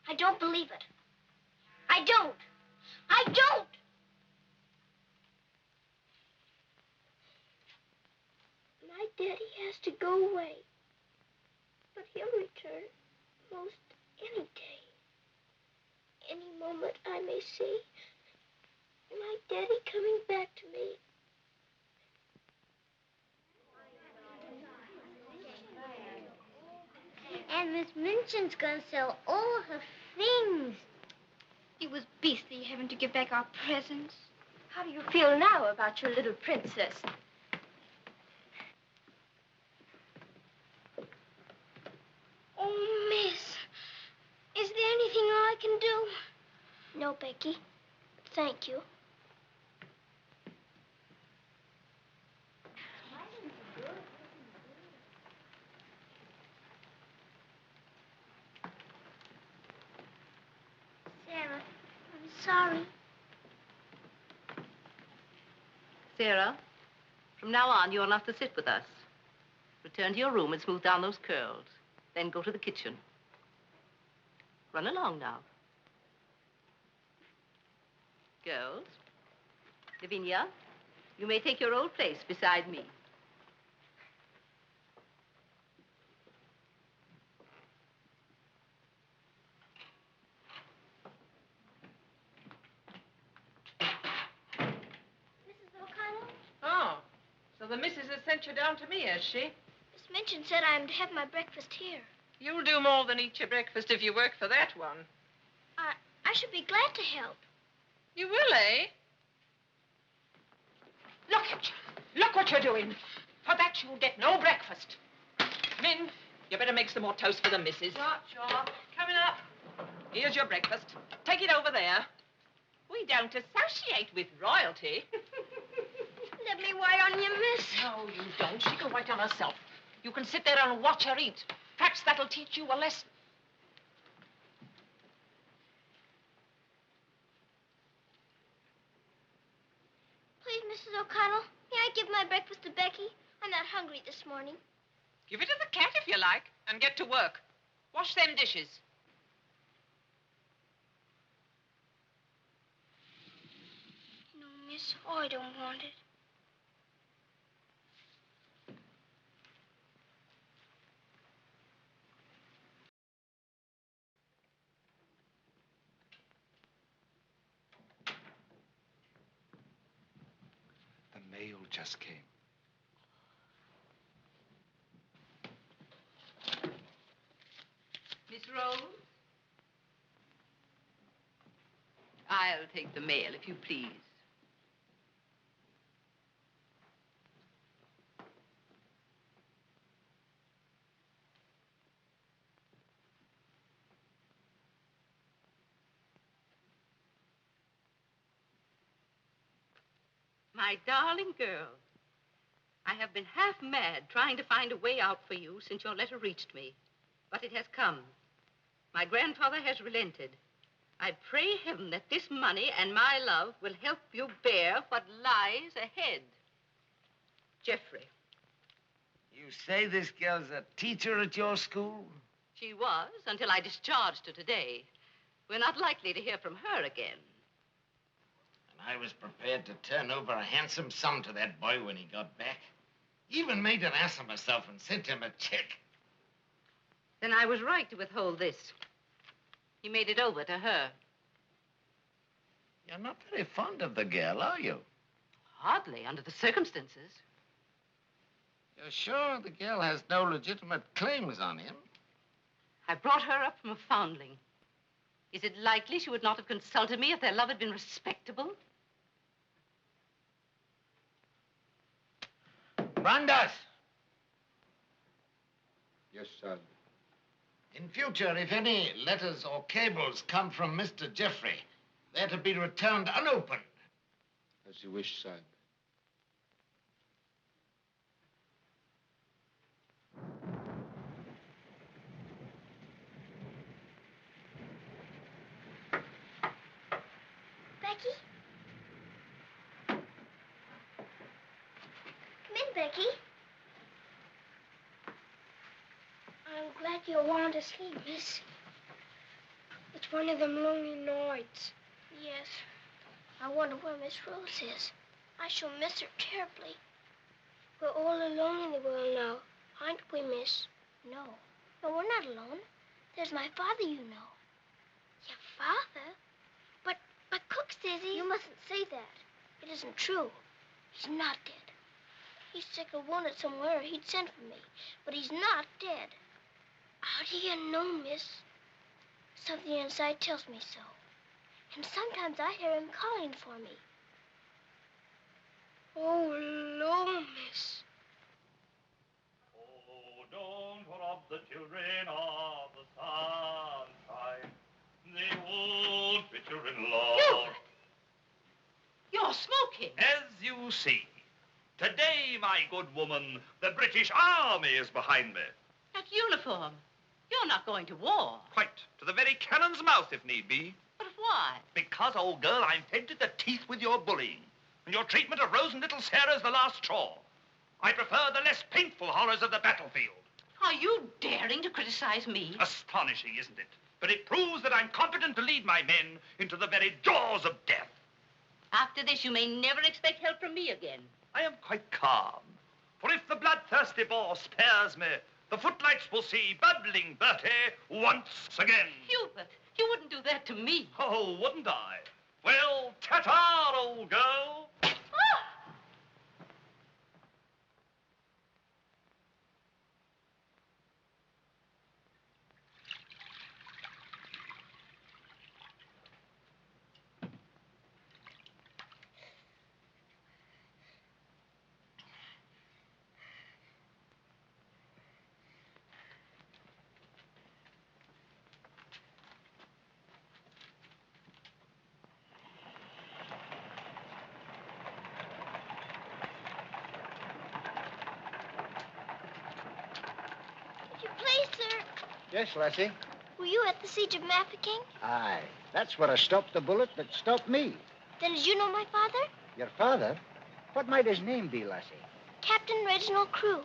I don't believe it. I don't. I don't. My daddy has to go away. But he'll return most any day. Any moment I may see my daddy coming back to me. And Miss Minchin's gonna sell all her things. It was beastly having to give back our presents. How do you feel now about your little princess? Oh, Miss, is there anything I can do? No, Becky. Thank you. Sarah, I'm sorry. Sarah, from now on, you're not to sit with us. Return to your room and smooth down those curls. Then go to the kitchen. Run along now. Girls, Lavinia, you may take your old place beside me. Mrs. O'Connell? Oh, so the missus has sent you down to me, has she? Miss Minchin said I'm to have my breakfast here. You'll do more than eat your breakfast if you work for that one. I should be glad to help. You will, eh? Look at you. Look what you're doing. For that, you'll get no breakfast. Min, you better make some more toast for the missus. Sure. Coming up. Here's your breakfast. Take it over there. We don't associate with royalty. Let me wait on you, miss. No, you don't. She can wait on herself. You can sit there and watch her eat. Perhaps that'll teach you a lesson. Please, Mrs. O'Connell, may I give my breakfast to Becky? I'm not hungry this morning. Give it to the cat if you like, and get to work. Wash them dishes. No, miss, I don't want it. mail just came. Miss Rose? I'll take the mail, if you please. My darling girl, I have been half mad trying to find a way out for you since your letter reached me. But it has come. My grandfather has relented. I pray heaven that this money and my love will help you bear what lies ahead. Jeffrey. You say this girl's a teacher at your school? She was, until I discharged her today. We're not likely to hear from her again. And I was prepared to turn over a handsome sum to that boy when he got back. Even made an ass of myself and sent him a check. Then I was right to withhold this. He made it over to her. You're not very fond of the girl, are you? Hardly, under the circumstances. You're sure the girl has no legitimate claims on him? I brought her up from a foundling. Is it likely she would not have consulted me if their love had been respectable? Brandas! Yes, sir. In future, if any letters or cables come from Mr. Jeffrey, they're to be returned unopened. As you wish, sir. Becky? Come in, Becky. I'm glad you want to sleep, miss. It's one of them lonely nights. Yes. I wonder where Miss Rose is. I shall miss her terribly. We're all alone in the world now, aren't we, miss? No. No, we're not alone. There's my father, you know. Your father? But Cook says he... You mustn't say that. It isn't true. He's not dead. He's sick or wounded somewhere, or he'd send for me. But he's not dead. How do you know, miss? Something inside tells me so. And sometimes I hear him calling for me. Oh, Lord, miss. Oh, don't rob the children of the sunshine. They won't fit your in-law. You're smoking. As you see, today, my good woman, the British Army is behind me. That uniform. You're not going to war. Quite. To the very cannon's mouth, if need be. But why? Because, old girl, I'm fed to the teeth with your bullying. And your treatment of Rose and little Sarah's the last straw. I prefer the less painful horrors of the battlefield. Are you daring to criticize me? Astonishing, isn't it? But it proves that I'm competent to lead my men into the very jaws of death. After this, you may never expect help from me again. I am quite calm. For if the bloodthirsty Boer spares me, the footlights will see bubbling Bertie once again. Hubert, you wouldn't do that to me. Oh, wouldn't I? Well, ta-ta, old girl. Yes, Lassie? Were you at the siege of Mafeking? Aye. That's where I stopped the bullet that stopped me. Then did you know my father? Your father? What might his name be, Lassie? Captain Reginald Crewe.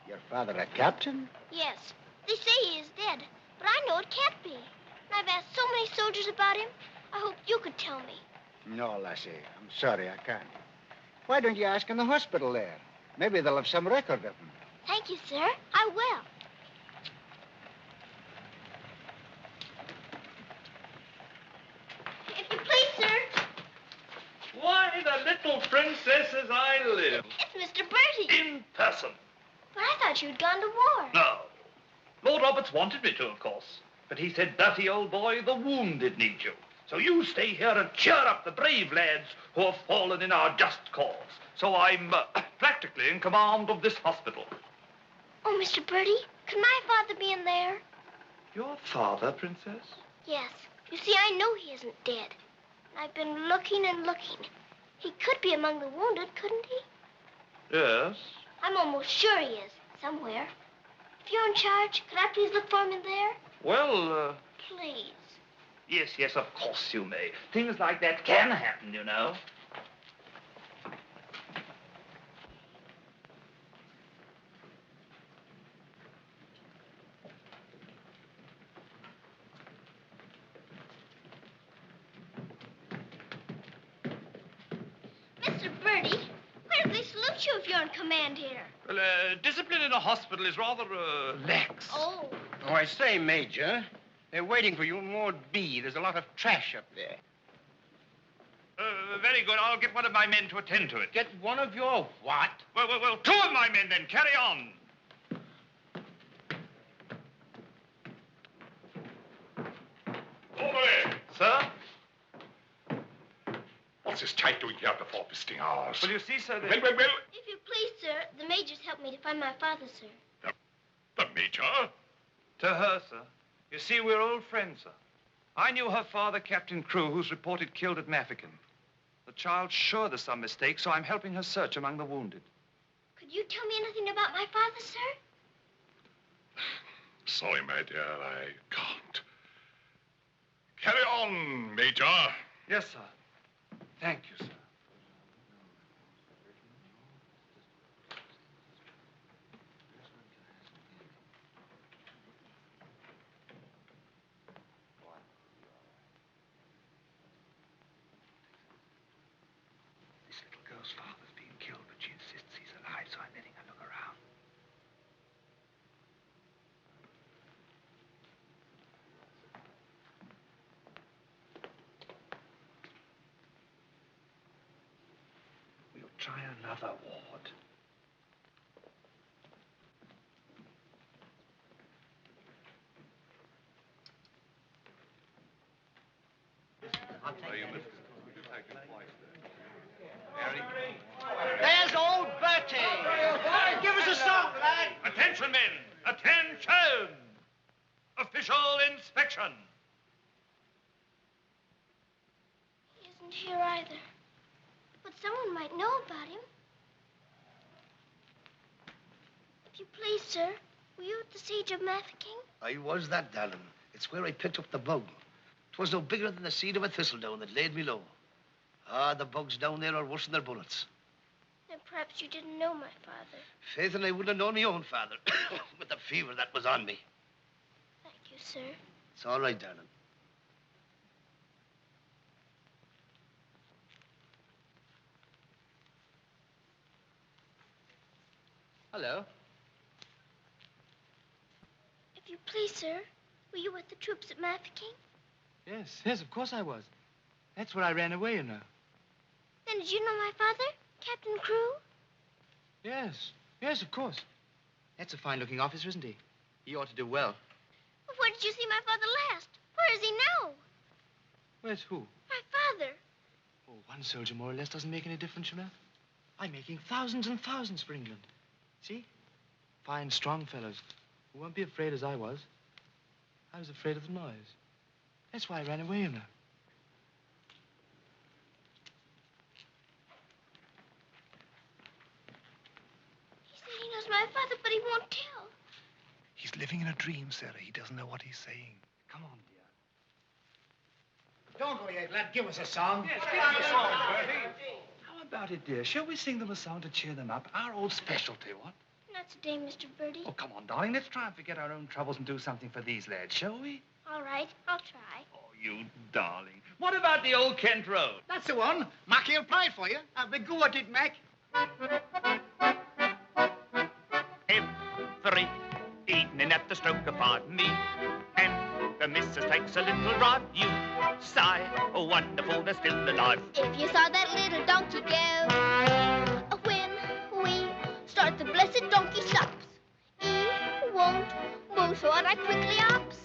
Your father a captain? Yes. They say he is dead, but I know it can't be. And I've asked so many soldiers about him. I hoped you could tell me. No, Lassie. I'm sorry, I can't. Why don't you ask in the hospital there? Maybe they'll have some record of him. Thank you, sir. I will. Why, the little princess's eyelids. person. But I thought you'd gone to war. No. Lord Roberts wanted me to, of course. But he said, "Bertie, old boy, the wounded need you. So you stay here and cheer up the brave lads who have fallen in our just cause." So I'm practically in command of this hospital. Oh, Mr. Bertie, could my father be in there? Your father, Princess? Yes. You see, I know he isn't dead. I've been looking and looking. He could be among the wounded, couldn't he? Yes. I'm almost sure he is, somewhere. If you're in charge, could I please look for him in there? Well, Please. yes, of course you may. Things like that can happen, you know. Mr. Bertie, where do they salute you if you're in command here? Well, discipline in a hospital is rather, lax. Oh. Oh, I say, Major, they're waiting for you in Ward B. There's a lot of trash up there. Very good. I'll get one of my men to attend to it. Get one of your what? Well, two of my men then. Carry on. Over there. Sir? What's this type doing here before visiting hours? Well, you see, sir, Well. If you please, sir, the major's helped me to find my father, sir. The major? To her, sir. You see, we're old friends, sir. I knew her father, Captain Crew, who's reported killed at Mafeking. The child's sure there's some mistake, so I'm helping her search among the wounded. Could you tell me anything about my father, sir? Sorry, my dear, I can't. Carry on, Major. Yes, sir. Thank you, sir. This little girl's father's been killed, but she insists he's alive, so I'm letting her look around. We'll try another ward. There's old Bertie. Give us a song, lad. Attention, men! Attention! Official inspection. He isn't here either. But someone might know about him. If you please, sir, were you at the siege of Mafeking? I was that, darling. It's where I picked up the bug. 'Twas no bigger than the seed of a thistledown that laid me low. Ah, the bugs down there are worse than their bullets. Then perhaps you didn't know my father. Faith, and I wouldn't have known my own father with the fever that was on me. Thank you, sir. It's all right, darling. Hello. If you please, sir, were you with the troops at Mafeking? Yes, of course I was. That's where I ran away, you know. Then did you know my father, Captain Crew? Yes, of course. That's a fine-looking officer, isn't he? He ought to do well. Well, where did you see my father last? Where is he now? Where's who? My father. Oh, one soldier more or less doesn't make any difference, you know. I'm making thousands and thousands for England. See? Fine, strong fellows who won't be afraid as I was. I was afraid of the noise. That's why I ran away, you know. He said he knows my father, but he won't tell. He's living in a dream, Sarah. He doesn't know what he's saying. Come on, dear. Don't go yet, lad. Give us a song. Yes, give us a song, Bertie. How about it, dear? Shall we sing them a song to cheer them up? Our old specialty, what? Not today, Mr. Bertie. Oh, come on, darling. Let's try and forget our own troubles and do something for these lads, shall we? All right, I'll try. Oh, you darling. What about the old Kent Road? That's the one. Mackie will play it for you. Have a go at it, Mac. Every evening at the stroke of 5 me and the missus takes a little drive. You sigh, oh wonderful, they're still alive. If you saw that little donkey go, when we start the blessed right quickly ops.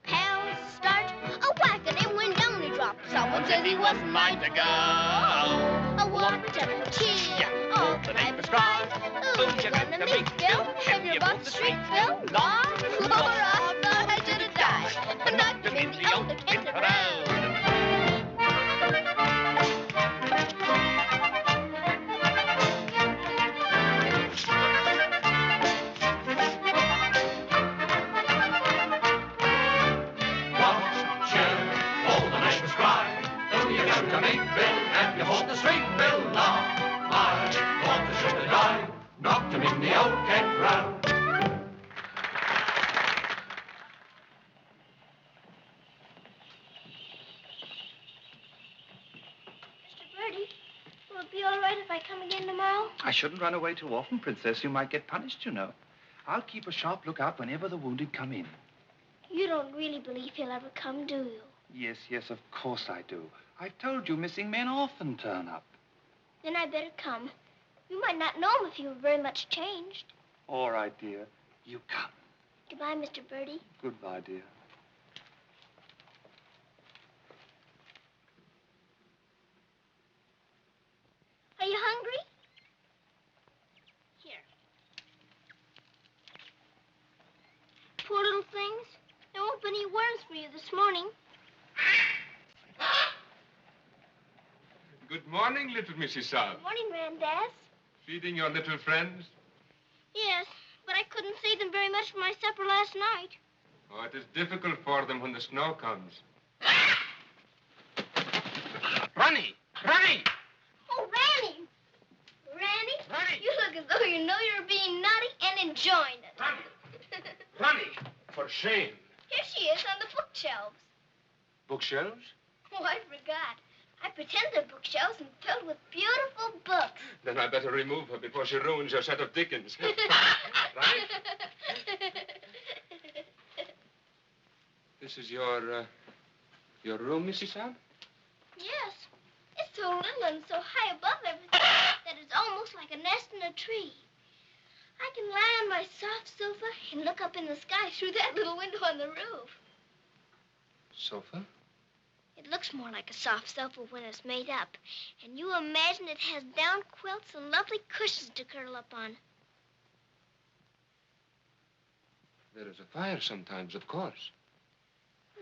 Pals start a whacking him when down he drops. Someone says he wasn't mine to go. Oh, what a cheer! All the neighbors cry. Who's you gonna meet, Bill? Have you bought the street, Bill? Laura, I thought I should have died. But not to me, the old Kent Road. To meet Bill, and you hold the street, Bill. Law, I thought I should have died. Knocked him in the old Kent Round. Mr. Birdie, will it be all right if I come again tomorrow? I shouldn't run away too often, Princess. You might get punished, you know. I'll keep a sharp lookout whenever the wounded come in. You don't really believe he'll ever come, do you? Yes, of course I do. I've told you missing men often turn up. Then I better come. You might not know him if he were very much changed. All right, dear. You come. Goodbye, Mr. Birdie. Goodbye, dear. Are you hungry? Here. Poor little things. There won't be any worms for you this morning. Good morning, little Mrs. Saab. Good morning, Grandad. Feeding your little friends? Yes, but I couldn't see them very much for my supper last night. Oh, it is difficult for them when the snow comes. Ronnie! Ronnie! Oh, Ranny! Ranny, you look as though you know you're being naughty and enjoying it. Ronnie! For shame. Here she is on the bookshelves. Bookshelves? Oh, I forgot. I pretend they're bookshelves and filled with beautiful books. Then I better remove her before she ruins your set of Dickens. Right? This is your room, Mrs. Saab? Yes. It's so little and so high above everything that it's almost like a nest in a tree. I can lie on my soft sofa and look up in the sky through that little window on the roof. Sofa? It looks more like a soft sofa when it's made up. And you imagine it has down quilts and lovely cushions to curl up on. There is a fire sometimes, of course.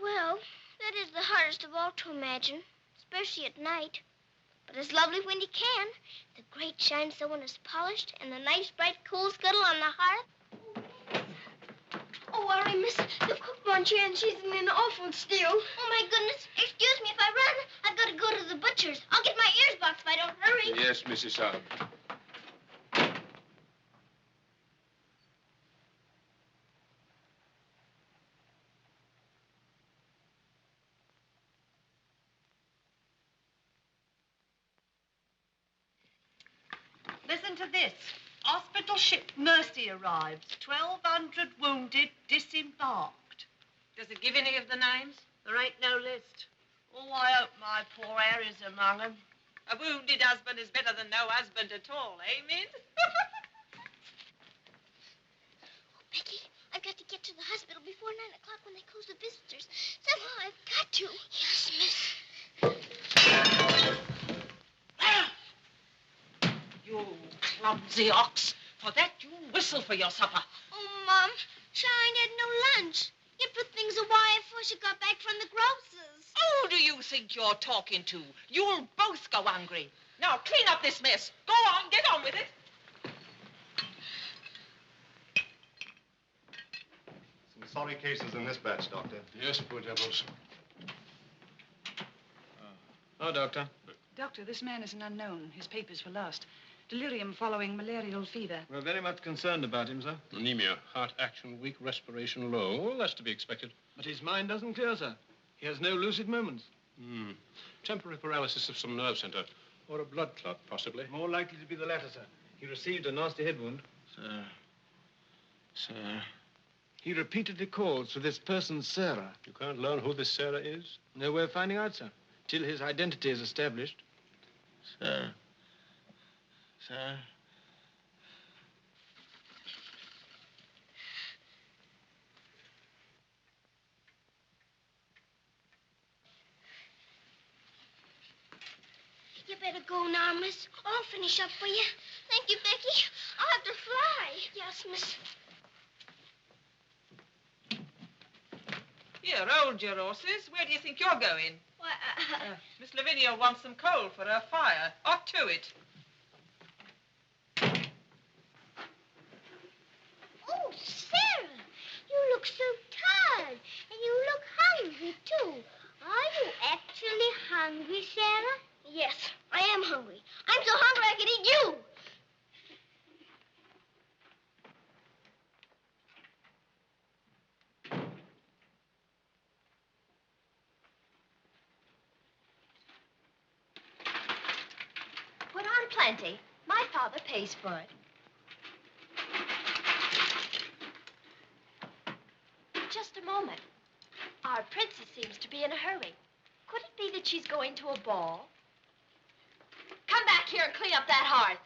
Well, that is the hardest of all to imagine, especially at night. But it's lovely when you can. The grate shines so when it's polished, and the nice bright coal scuttle on the hearth. Oh, I missed the cook wants you, and she's in an awful stew. Oh, my goodness. Excuse me if I run. I've got to go to the butcher's. I'll get my ears boxed if I don't hurry. Yes, Mrs. Saab. Listen to this. Hospital ship Mercy arrives. 1,200 wounded disembarked. Does it give any of the names? There ain't no list. Oh, I hope my poor Harry's among them. A wounded husband is better than no husband at all, eh, Min? Becky, I've got to get to the hospital before 9 o'clock when they close the visitors. Somehow I've got to. Yes, miss. You clumsy ox. For that, you whistle for your supper. Oh, Mom, Shine had no lunch. You put things away before she got back from the grocer's. Who do you think you're talking to? You'll both go hungry. Now, clean up this mess. Go on, get on with it. Some sorry cases in this batch, Doctor. Yes, poor devils. Oh, Doctor. Doctor, this man is an unknown. His papers were lost. Delirium following malarial fever. We're very much concerned about him, sir. Anemia, heart action weak, respiration low. Well, that's to be expected. But his mind doesn't clear, sir. He has no lucid moments. Temporary paralysis of some nerve center. Or a blood clot, possibly. More likely to be the latter, sir. He received a nasty head wound. Sir. He repeatedly calls for this person, Sarah. You can't learn who this Sarah is? No way of finding out, sir. Till his identity is established. Sir. go now, miss. I'll finish up for you. Thank you, Becky. I'll have to fly. Yes, miss. Here, hold your horses. Where do you think you're going? Why, Miss Lavinia wants some coal for her fire. Up to it. Oh, Sarah, you look so tired. And you look hungry, too. Are you actually hungry, Sarah? Yes, I am hungry. I'm so hungry I could eat you. Put on plenty. My father pays for it. Just a moment. Our princess seems to be in a hurry. Could it be that she's going to a ball? Come back here and clean up that hearth.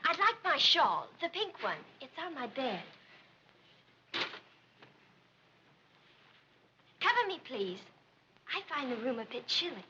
I'd like my shawl, the pink one. It's on my bed. Cover me, please. I find the room a bit chilly.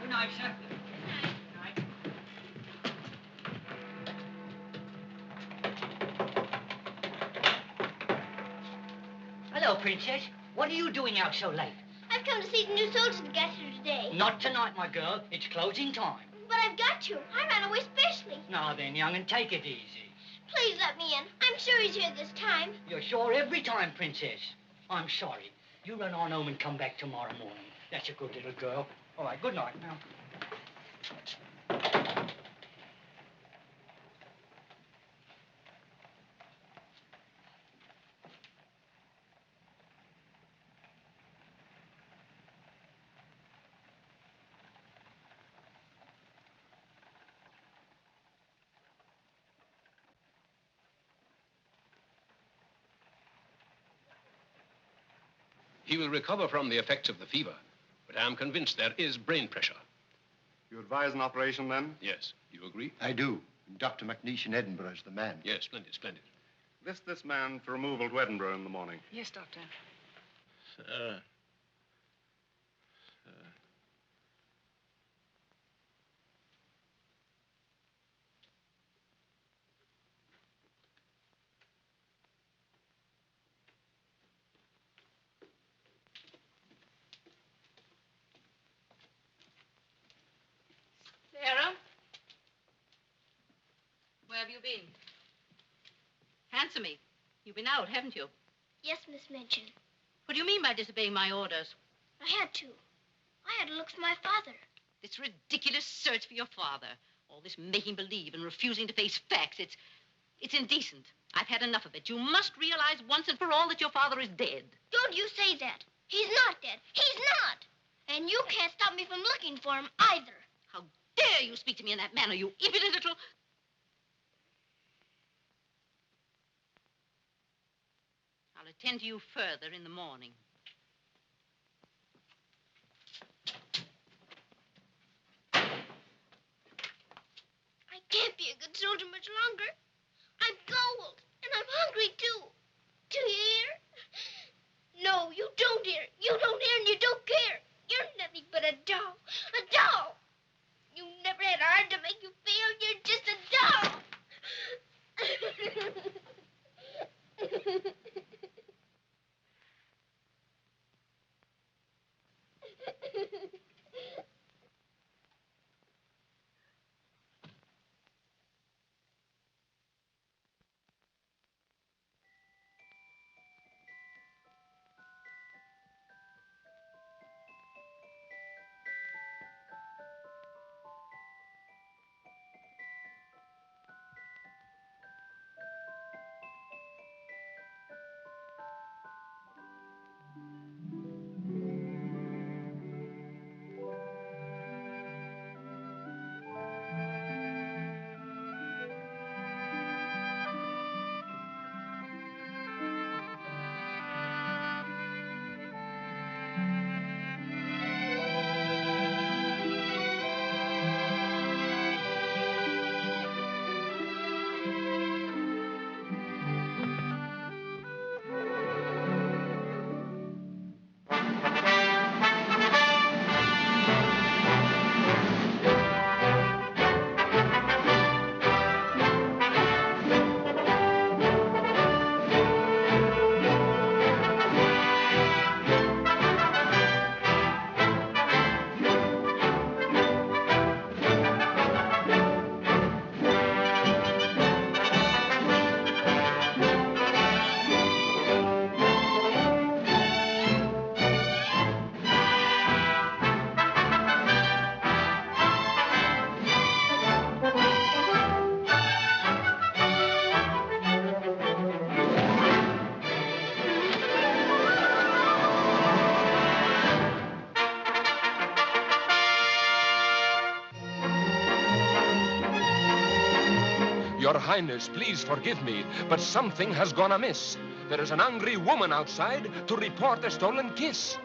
Good night, sir. Hello, Princess. What are you doing out so late? I've come to see the new soldiers that got here today. Not tonight, my girl. It's closing time. But I've got to. I ran away specially. Now then, young, and take it easy. Please let me in. I'm sure he's here this time. You're sure every time, Princess. I'm sorry. You run on home and come back tomorrow morning. That's a good little girl. All right, good night now. He will recover from the effects of the fever, but I am convinced there is brain pressure. You advise an operation, then? Yes. You agree? I do. And Dr. McNeish in Edinburgh is the man. Yes, splendid, splendid. List this man for removal to Edinburgh in the morning. Yes, Doctor. Sarah? Where have you been? Answer me. You've been out, haven't you? Yes, Miss Minchin. What do you mean by disobeying my orders? I had to. I had to look for my father. This ridiculous search for your father. All this making believe and refusing to face facts. It's indecent. I've had enough of it. You must realize once and for all that your father is dead. Don't you say that. He's not dead. He's not. And you can't stop me from looking for him either. How dare you speak to me in that manner, you impudent little... I'll attend to you further in the morning. I can't be a good soldier much longer. I'm cold, and I'm hungry, too. Do you hear? No, you don't hear. You don't hear, and you don't care. You're nothing but a doll. A doll. You never had a heart to make you feel. You're just a doll. Your Highness, please forgive me, but something has gone amiss. There is an angry woman outside to report a stolen kiss.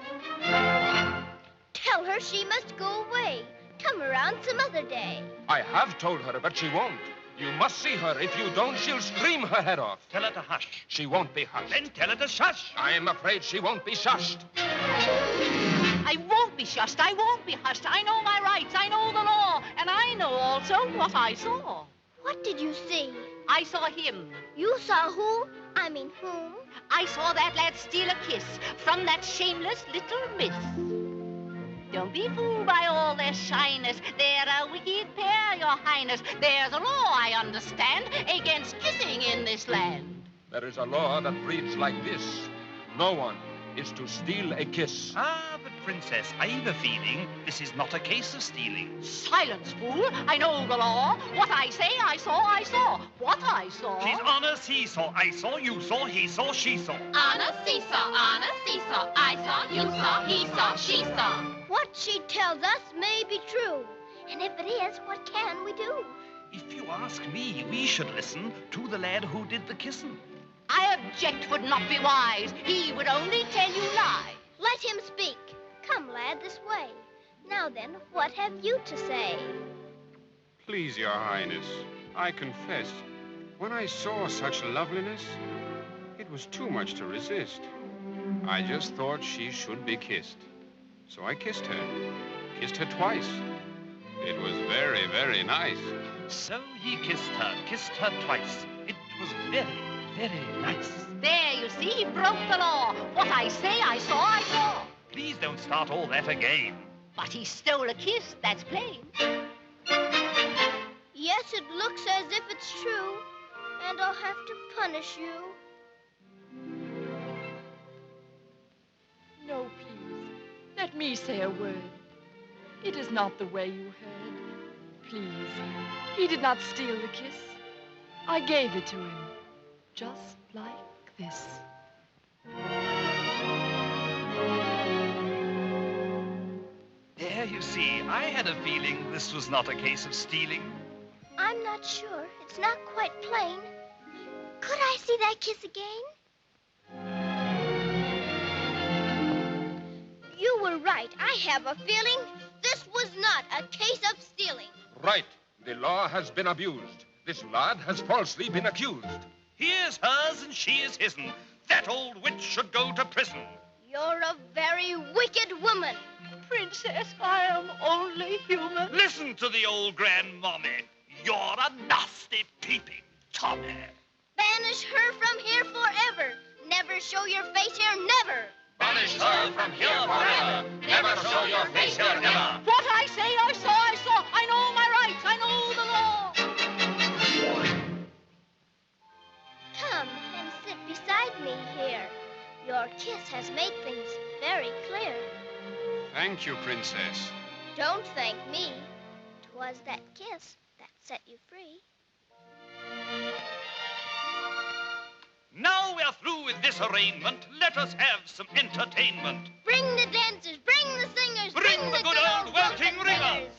Tell her she must go away. Come around some other day. I have told her, but she won't. You must see her. If you don't, she'll scream her head off. Tell her to hush. She won't be hushed. Then tell her to shush. I'm afraid she won't be shushed. I won't be shushed. I won't be hushed. I know my rights. I know the law. And I know also what I saw. What did you see? I saw him. You saw who? I mean whom? I saw that lad steal a kiss from that shameless little miss. Don't be fooled by all their shyness. They're a wicked pair, Your Highness. There's a law, I understand, against kissing in this land. There is a law that reads like this. No one is to steal a kiss. Ah, but Princess, I've a feeling this is not a case of stealing. Silence, fool. I know the law. What I say, I saw, I saw. What I saw. She's on a seesaw. I saw, you saw, he saw, she saw. On a seesaw, on a seesaw. I saw, you saw, he saw, she saw. What she tells us may be true. And if it is, what can we do? If you ask me, we should listen to the lad who did the kissing. I object would not be wise. He would only tell you lies. Let him speak. Come, lad, this way. Now then, what have you to say? Please, Your Highness, I confess, when I saw such loveliness, it was too much to resist. I just thought she should be kissed. So I kissed her twice. It was very, very nice. So he kissed her twice. It was very, very nice. There, you see, he broke the law. What I say, I saw, I saw. Please don't start all that again. But he stole a kiss, that's plain. Yes, it looks as if it's true, and I'll have to punish you. No, please. Let me say a word. It is not the way you heard. Please. He did not steal the kiss. I gave it to him. Just like this. There, you see, I had a feeling this was not a case of stealing. I'm not sure. It's not quite plain. Could I see that kiss again? You were right. I have a feeling this was not a case of stealing. Right. The law has been abused. This lad has falsely been accused. Here's hers and she is his'n. That old witch should go to prison. You're a very wicked woman. Princess, I am only human. Listen to the old grandmommy. You're a nasty peeping Tommy. Banish her from here forever. Never show your face here, never. Banish her from here forever. Never show your face here, never. What I say, I saw, I saw. I know my rights. I know the law. Come and sit beside me here. Your kiss has made things very clear. Thank you, Princess. Don't thank me. 'Twas that kiss that set you free. Now we're through with this arraignment. Let us have some entertainment. Bring the dancers, bring the singers, Bring the good old welting ringers.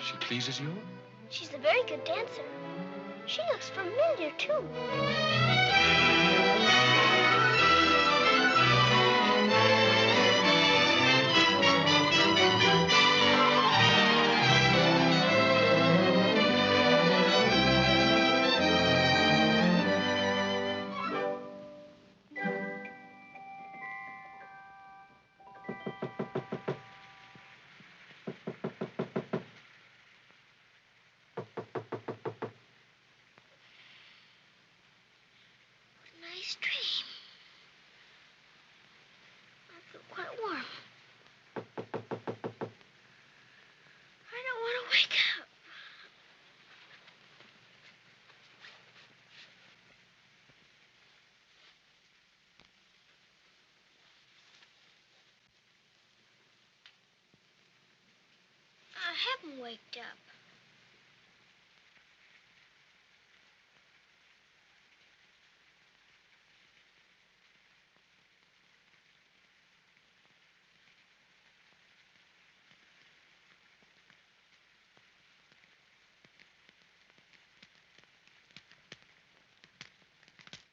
She pleases you? She's a very good dancer. She looks familiar, too. dream. I feel quite warm. I don't want to wake up. I haven't waked up.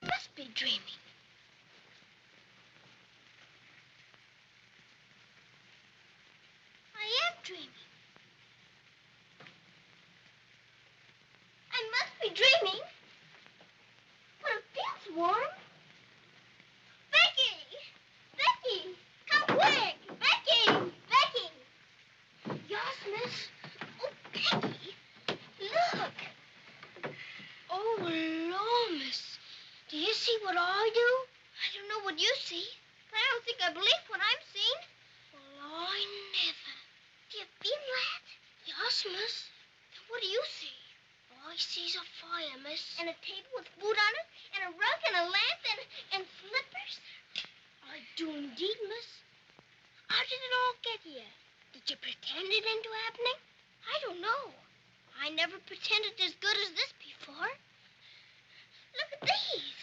Must be dreaming. I am dreaming. I must be dreaming. But it feels warm. Becky! Becky! Come quick! Becky! Becky! Yes, miss? Oh, Becky! Look! Oh, Lord, miss. Do you see what I do? I don't know what you see, but I don't think I believe what I'm seeing. Well, I never. Do you feel that? Yes, miss. Then what do you see? All I see's a fire, miss. And a table with food on it, and a rug, and a lamp, and slippers. I do indeed, miss. How did it all get here? Did you pretend it into happening? I don't know. I never pretended as good as this before. Look at these.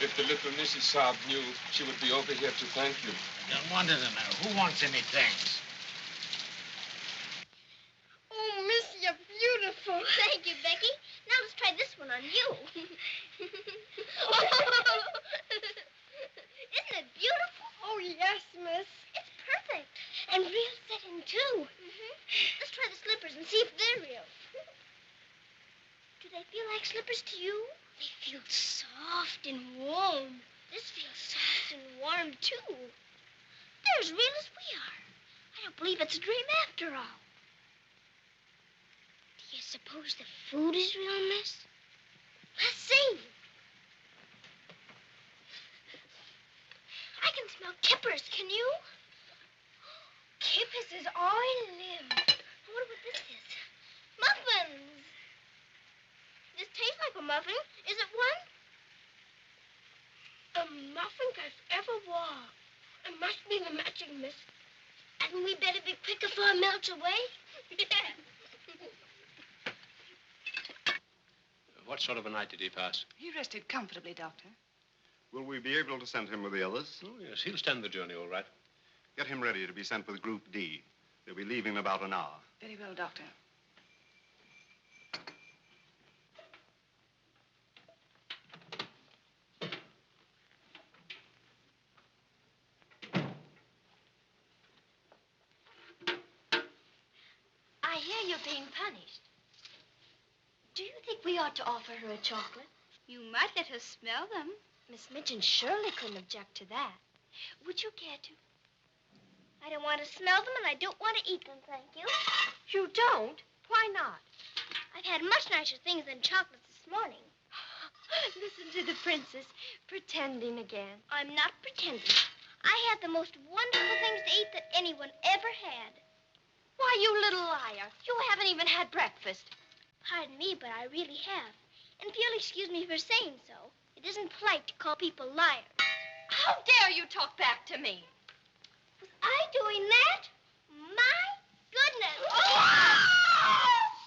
If the little Mrs. Saab knew, she would be over here to thank you. Don't wonder to know. Who wants any thanks? Oh, miss, you're beautiful. Thank you, Becky. Now let's try this one on you. Isn't it beautiful? Oh, yes, miss. It's perfect. And real fitting, too. Let's try the slippers and see if they're real. Do they feel like slippers to you? They feel soft and warm. This feels soft and warm, too. They're as real as we are. I don't believe it's a dream after all. Do you suppose the food is real, miss? Let's see. I can smell kippers, can you? Kippers is all I live. I wonder what this is. Muffins. This tastes like a muffin. Is it one? A muffin I've ever wore. It must be the magic, miss. Hadn't we better be quick before it melts away? What sort of a night did he pass? He rested comfortably, Doctor. Will we be able to send him with the others? Oh, yes, he'll stand the journey all right. Get him ready to be sent with Group D. They'll be leaving in about an hour. Very well, Doctor. I hear you're being punished. Do you think we ought to offer her a chocolate? You might let her smell them. Miss Midgeon surely couldn't object to that. Would you care to? I don't want to smell them, and I don't want to eat them, thank you. You don't? Why not? I've had much nicer things than chocolates this morning. Listen to the princess, pretending again. I'm not pretending. I had the most wonderful things to eat that anyone ever had. Why, you little liar. You haven't even had breakfast. Pardon me, but I really have. And if you'll excuse me for saying so, it isn't polite to call people liars. How dare you talk back to me? Was I doing that? My goodness.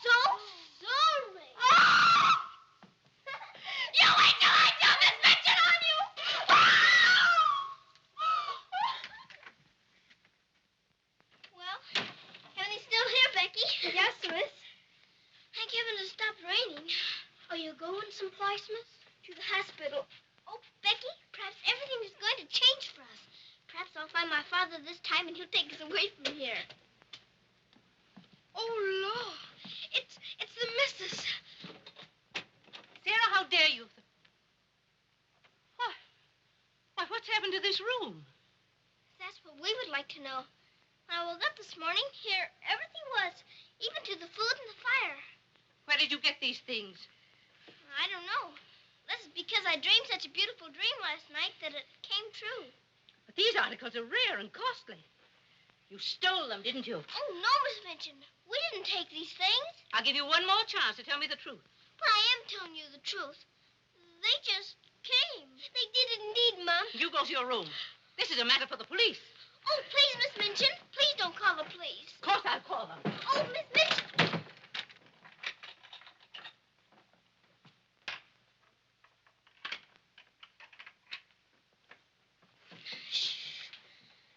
So sorry. You wait till I tell Miss Midgeon on you! Well, heaven is still here, Becky. Yes, miss. Thank heaven it stopped raining. Are you going someplace, miss? To the hospital. Oh, Becky, perhaps everything is going to change for us. Perhaps I'll find my father this time and he'll take us away from here. Oh, Lord. It's the missus. Sarah, how dare you? Why, what's happened to this room? That's what we would like to know. When I woke up this morning, here everything was, even to the food and the fire. Where did you get these things? I don't know. This is because I dreamed such a beautiful dream last night that it came true. But these articles are rare and costly. You stole them, didn't you? Oh, no, Miss Minchin. We didn't take these things. I'll give you one more chance to tell me the truth. But I am telling you the truth. They just came. They did indeed, Mom. You go to your room. This is a matter for the police. Oh, please, Miss Minchin. Please don't call the police. Of course I'll call them. Oh, Miss Minchin.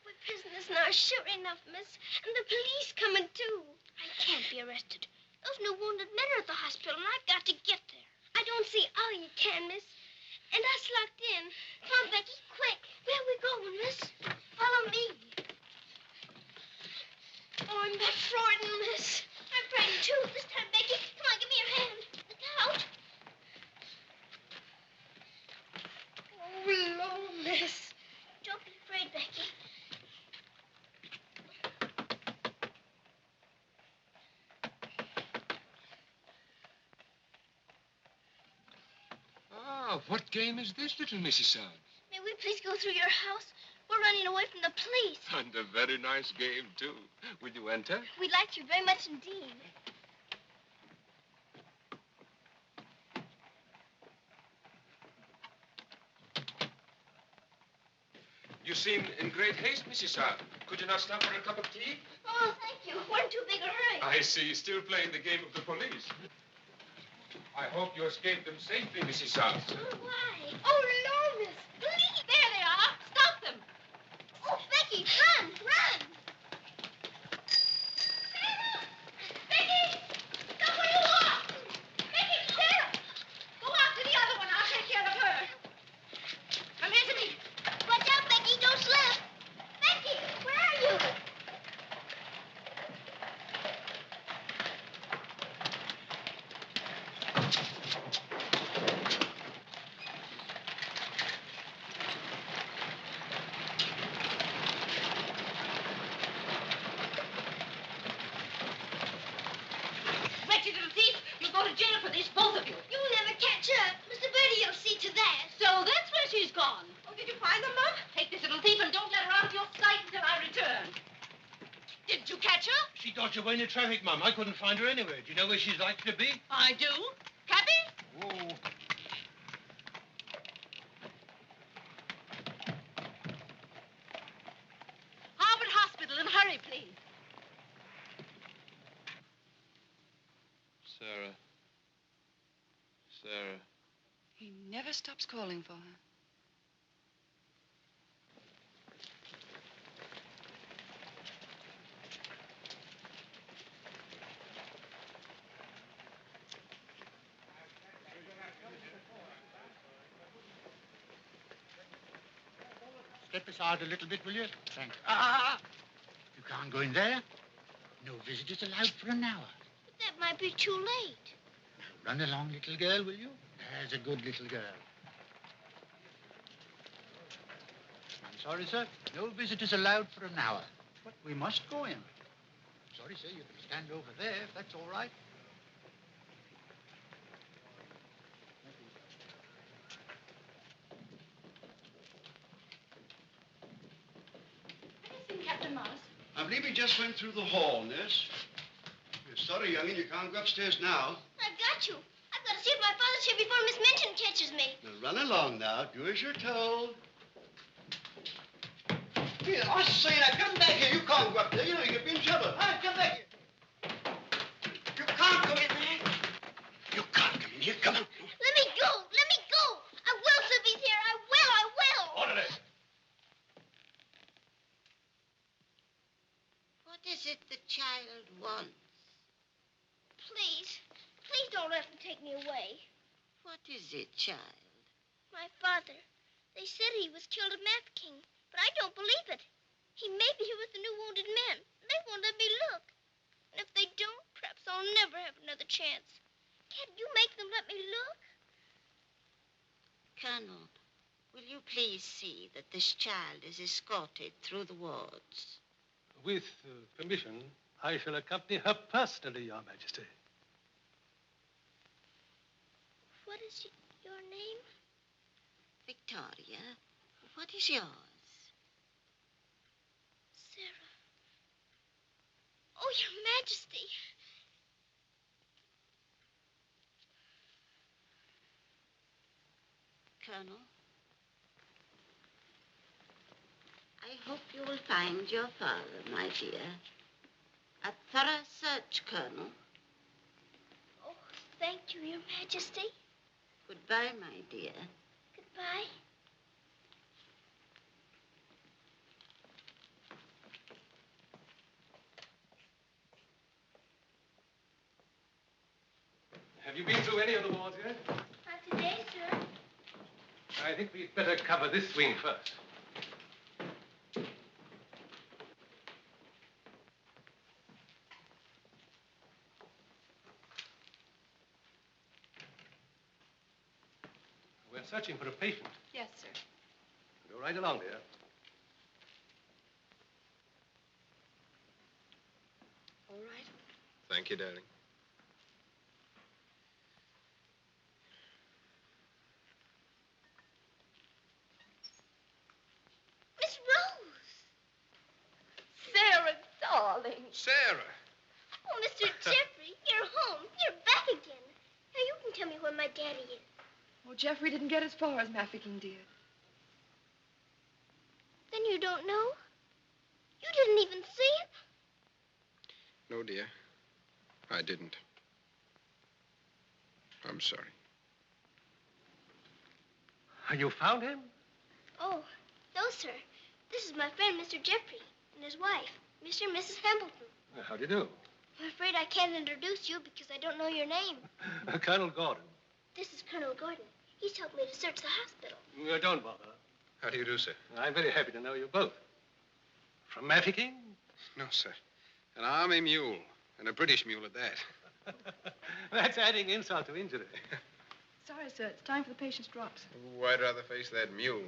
We're prisoners now, sure enough, miss. And the police coming, too. I can't be arrested. Those new wounded men are at the hospital, and I've got to get there. I don't see how you can, miss. And us locked in. Come on, Becky, quick. Where are we going, miss? Follow me. Oh, I'm that frightened, miss. I'm frightened, too. This time, Becky. Come on, give me your hand. Look out. Oh, Lord, miss. Don't be afraid, Becky. Ah, what game is this, little Mrs. Sound? May we please go through your house? We're running away from the police. And a very nice game, too. Will you enter? We'd like to very much indeed. You seem in great haste, Mrs. Sound. Could you not stop for a cup of tea? Oh, thank you. We're in too big a hurry. I see. Still playing the game of the police. I hope you escaped them safely, Mrs. Sound. Oh, why? Oh, no, miss. Please. There they are. Stop them. Oh, Becky, run, run. Becky, stop where you are. Becky, Sarah. Go after the other one. I'll take care of her. Come here to me. Watch out, Becky. Don't slip. Becky, where are you? Wretched little thief. You'll go to jail for this, both of you. You'll never catch her. Mr. Birdie will see to that. So that's where she's gone. Oh, did you find them, Mom? Take this little thief and don't let her out of your sight until I return. Did you catch her? She dodged away in the traffic, Mum. I couldn't find her anywhere. Do you know where she's likely to be? I do. Cabby? Oh. Harvard Hospital, and hurry, please. Sarah. Sarah. He never stops calling for her. Step aside a little bit, will you? Thanks. You can't go in there. No visitors allowed for an hour. But that might be too late. Now, run along, little girl, will you? There's a good little girl. I'm sorry, sir. No visitors allowed for an hour. But we must go in. Sorry, sir. You can stand over there if that's all right. Captain Morris. I believe he just went through the hall, nurse. We're sorry, young'un, you can't go upstairs now. I've got you. I've got to see if my father's here before Miss Minton catches me. Now, run along now. Do as you're told. Here, I say now, come back here. You can't go up there. You know, you could be in trouble. All right, come back here. You can't go in there. You can't come in here. Come on. Let me go. Let me go. I will, sir, if he's here. I will. I will. Orderly. What is it the child wants? Please. Please don't let him take me away. What is it, child? My father. They said he was killed at Mafeking, but I don't believe it. He may be here with the new wounded men. They won't let me look. And if they don't, perhaps I'll never have another chance. Can't you make them let me look? Colonel, will you please see that this child is escorted through the wards? With permission, I shall accompany her personally, Your Majesty. What is your name? Victoria, what is yours? Sarah. Oh, Your Majesty. Colonel, I hope you will find your father, my dear. A thorough search, Colonel. Oh, thank you, Your Majesty. Goodbye, my dear. Goodbye. Have you been through any of the wards yet? Not today, sir. I think we'd better cover this wing first. We're searching for a patient. Yes, sir. Go right along, dear. All right. Thank you, darling. Miss Rose. Sarah, darling. Sarah! Oh, Mr. Jeffrey, you're home. You're back again. Now, you can tell me where my daddy is. Well, Jeffrey didn't get as far as Mafeking, dear. Then you don't know? You didn't even see him? No, dear. I didn't. I'm sorry. You found him? Oh, no, sir. This is my friend, Mr. Jeffrey, and his wife, Mr. and Mrs. Hambleton. How do you do? I'm afraid I can't introduce you because I don't know your name. Colonel Gordon. This is Colonel Gordon. He's helped me to search the hospital. Don't bother. How do you do, sir? I'm very happy to know you both. From Mafeking? No, sir. An army mule, and a British mule at that. That's adding insult to injury. Sorry, sir. It's time for the patient's drops. Oh, I'd rather face that mule.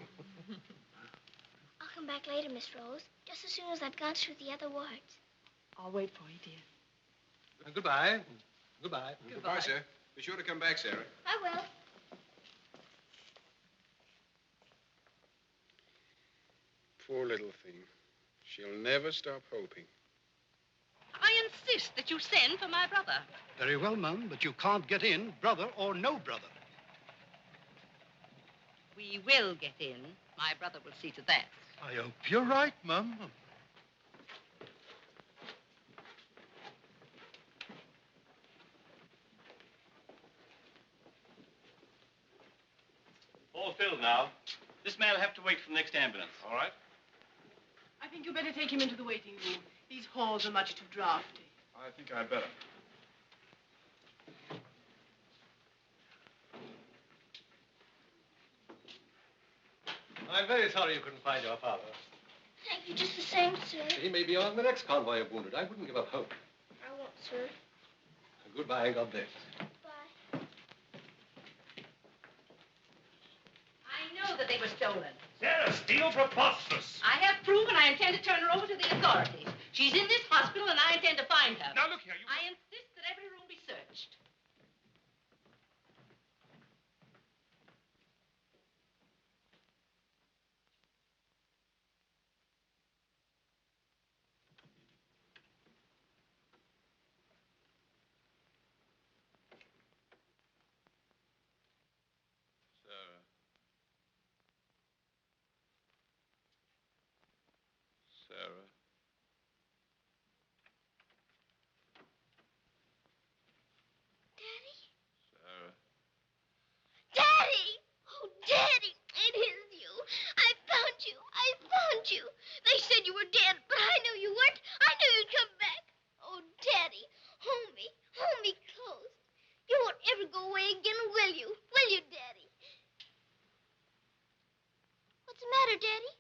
I'll come back later, Miss Rose, just as soon as I've gone through the other wards. I'll wait for you, dear. Goodbye. Goodbye. Goodbye, sir. Be sure to come back, Sarah. I will. Poor little thing. She'll never stop hoping. I insist that you send for my brother. Very well, Mum, but you can't get in, brother or no brother. We will get in. My brother will see to that. I hope you're right, Mum. All filled now. This man will have to wait for the next ambulance. All right. I think you better take him into the waiting room. These halls are much too drafty. I think I'd better. I'm very sorry you couldn't find your father. Thank you just the same, sir. He may be on the next convoy of wounded. I wouldn't give up hope. I won't, sir. Goodbye and God bless. Bye. I know that they were stolen. Sarah Steele, preposterous. I have proof, and I intend to turn her over to the authorities. She's in this hospital, and I intend to find her. Now, look here, you... I insist that every room be searched. Sarah. Daddy? Sarah. Daddy! Oh, Daddy, it is you. I found you. I found you. They said you were dead, but I knew you weren't. I knew you'd come back. Oh, Daddy, hold me. Hold me close. You won't ever go away again, will you? Will you, Daddy? What's the matter, Daddy?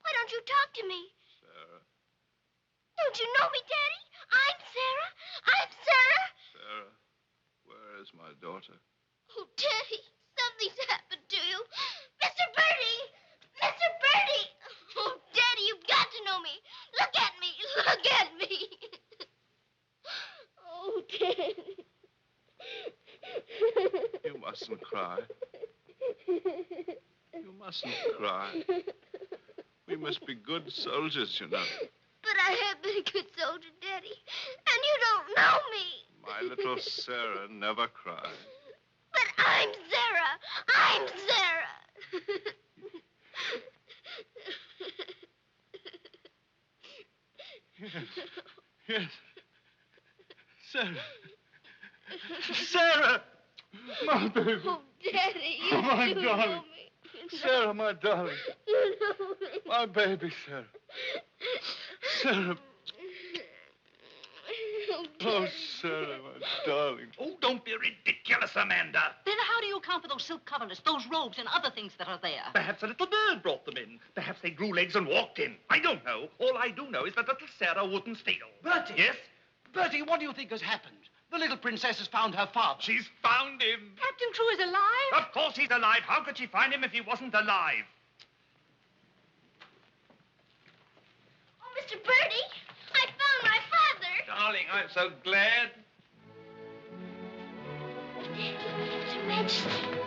Why don't you talk to me? Sarah. Don't you know me, Daddy? I'm Sarah. I'm Sarah. Sarah, where is my daughter? Oh, Daddy, something's happened to you. Mr. Birdie! Mr. Birdie! Oh, Daddy, you've got to know me. Look at me. Look at me. Oh, Daddy. You mustn't cry. cry. You mustn't cry. We must be good soldiers, you know. But I have been a good soldier, Daddy. And you don't know me. My little Sarah never cried. But I'm Sarah. I'm Sarah. Yes. Yes. Sarah. Sarah! My baby. Oh, Daddy, you My do darling. know me. Sarah, my darling. You know me. My baby, Sarah. Sarah. Oh, Sarah, my darling. Oh, don't be ridiculous, Amanda. Then how do you account for those silk coverlets, those robes, and other things that are there? Perhaps a little bird brought them in. Perhaps they grew legs and walked in. I don't know. All I do know is that little Sarah wouldn't steal. Bertie! Yes? Bertie, what do you think has happened? The little princess has found her father. She's found him. Captain Crewe is alive? Of course he's alive. How could she find him if he wasn't alive? Oh, Mr. Birdie, I found my father. Darling, I'm so glad. Your Majesty.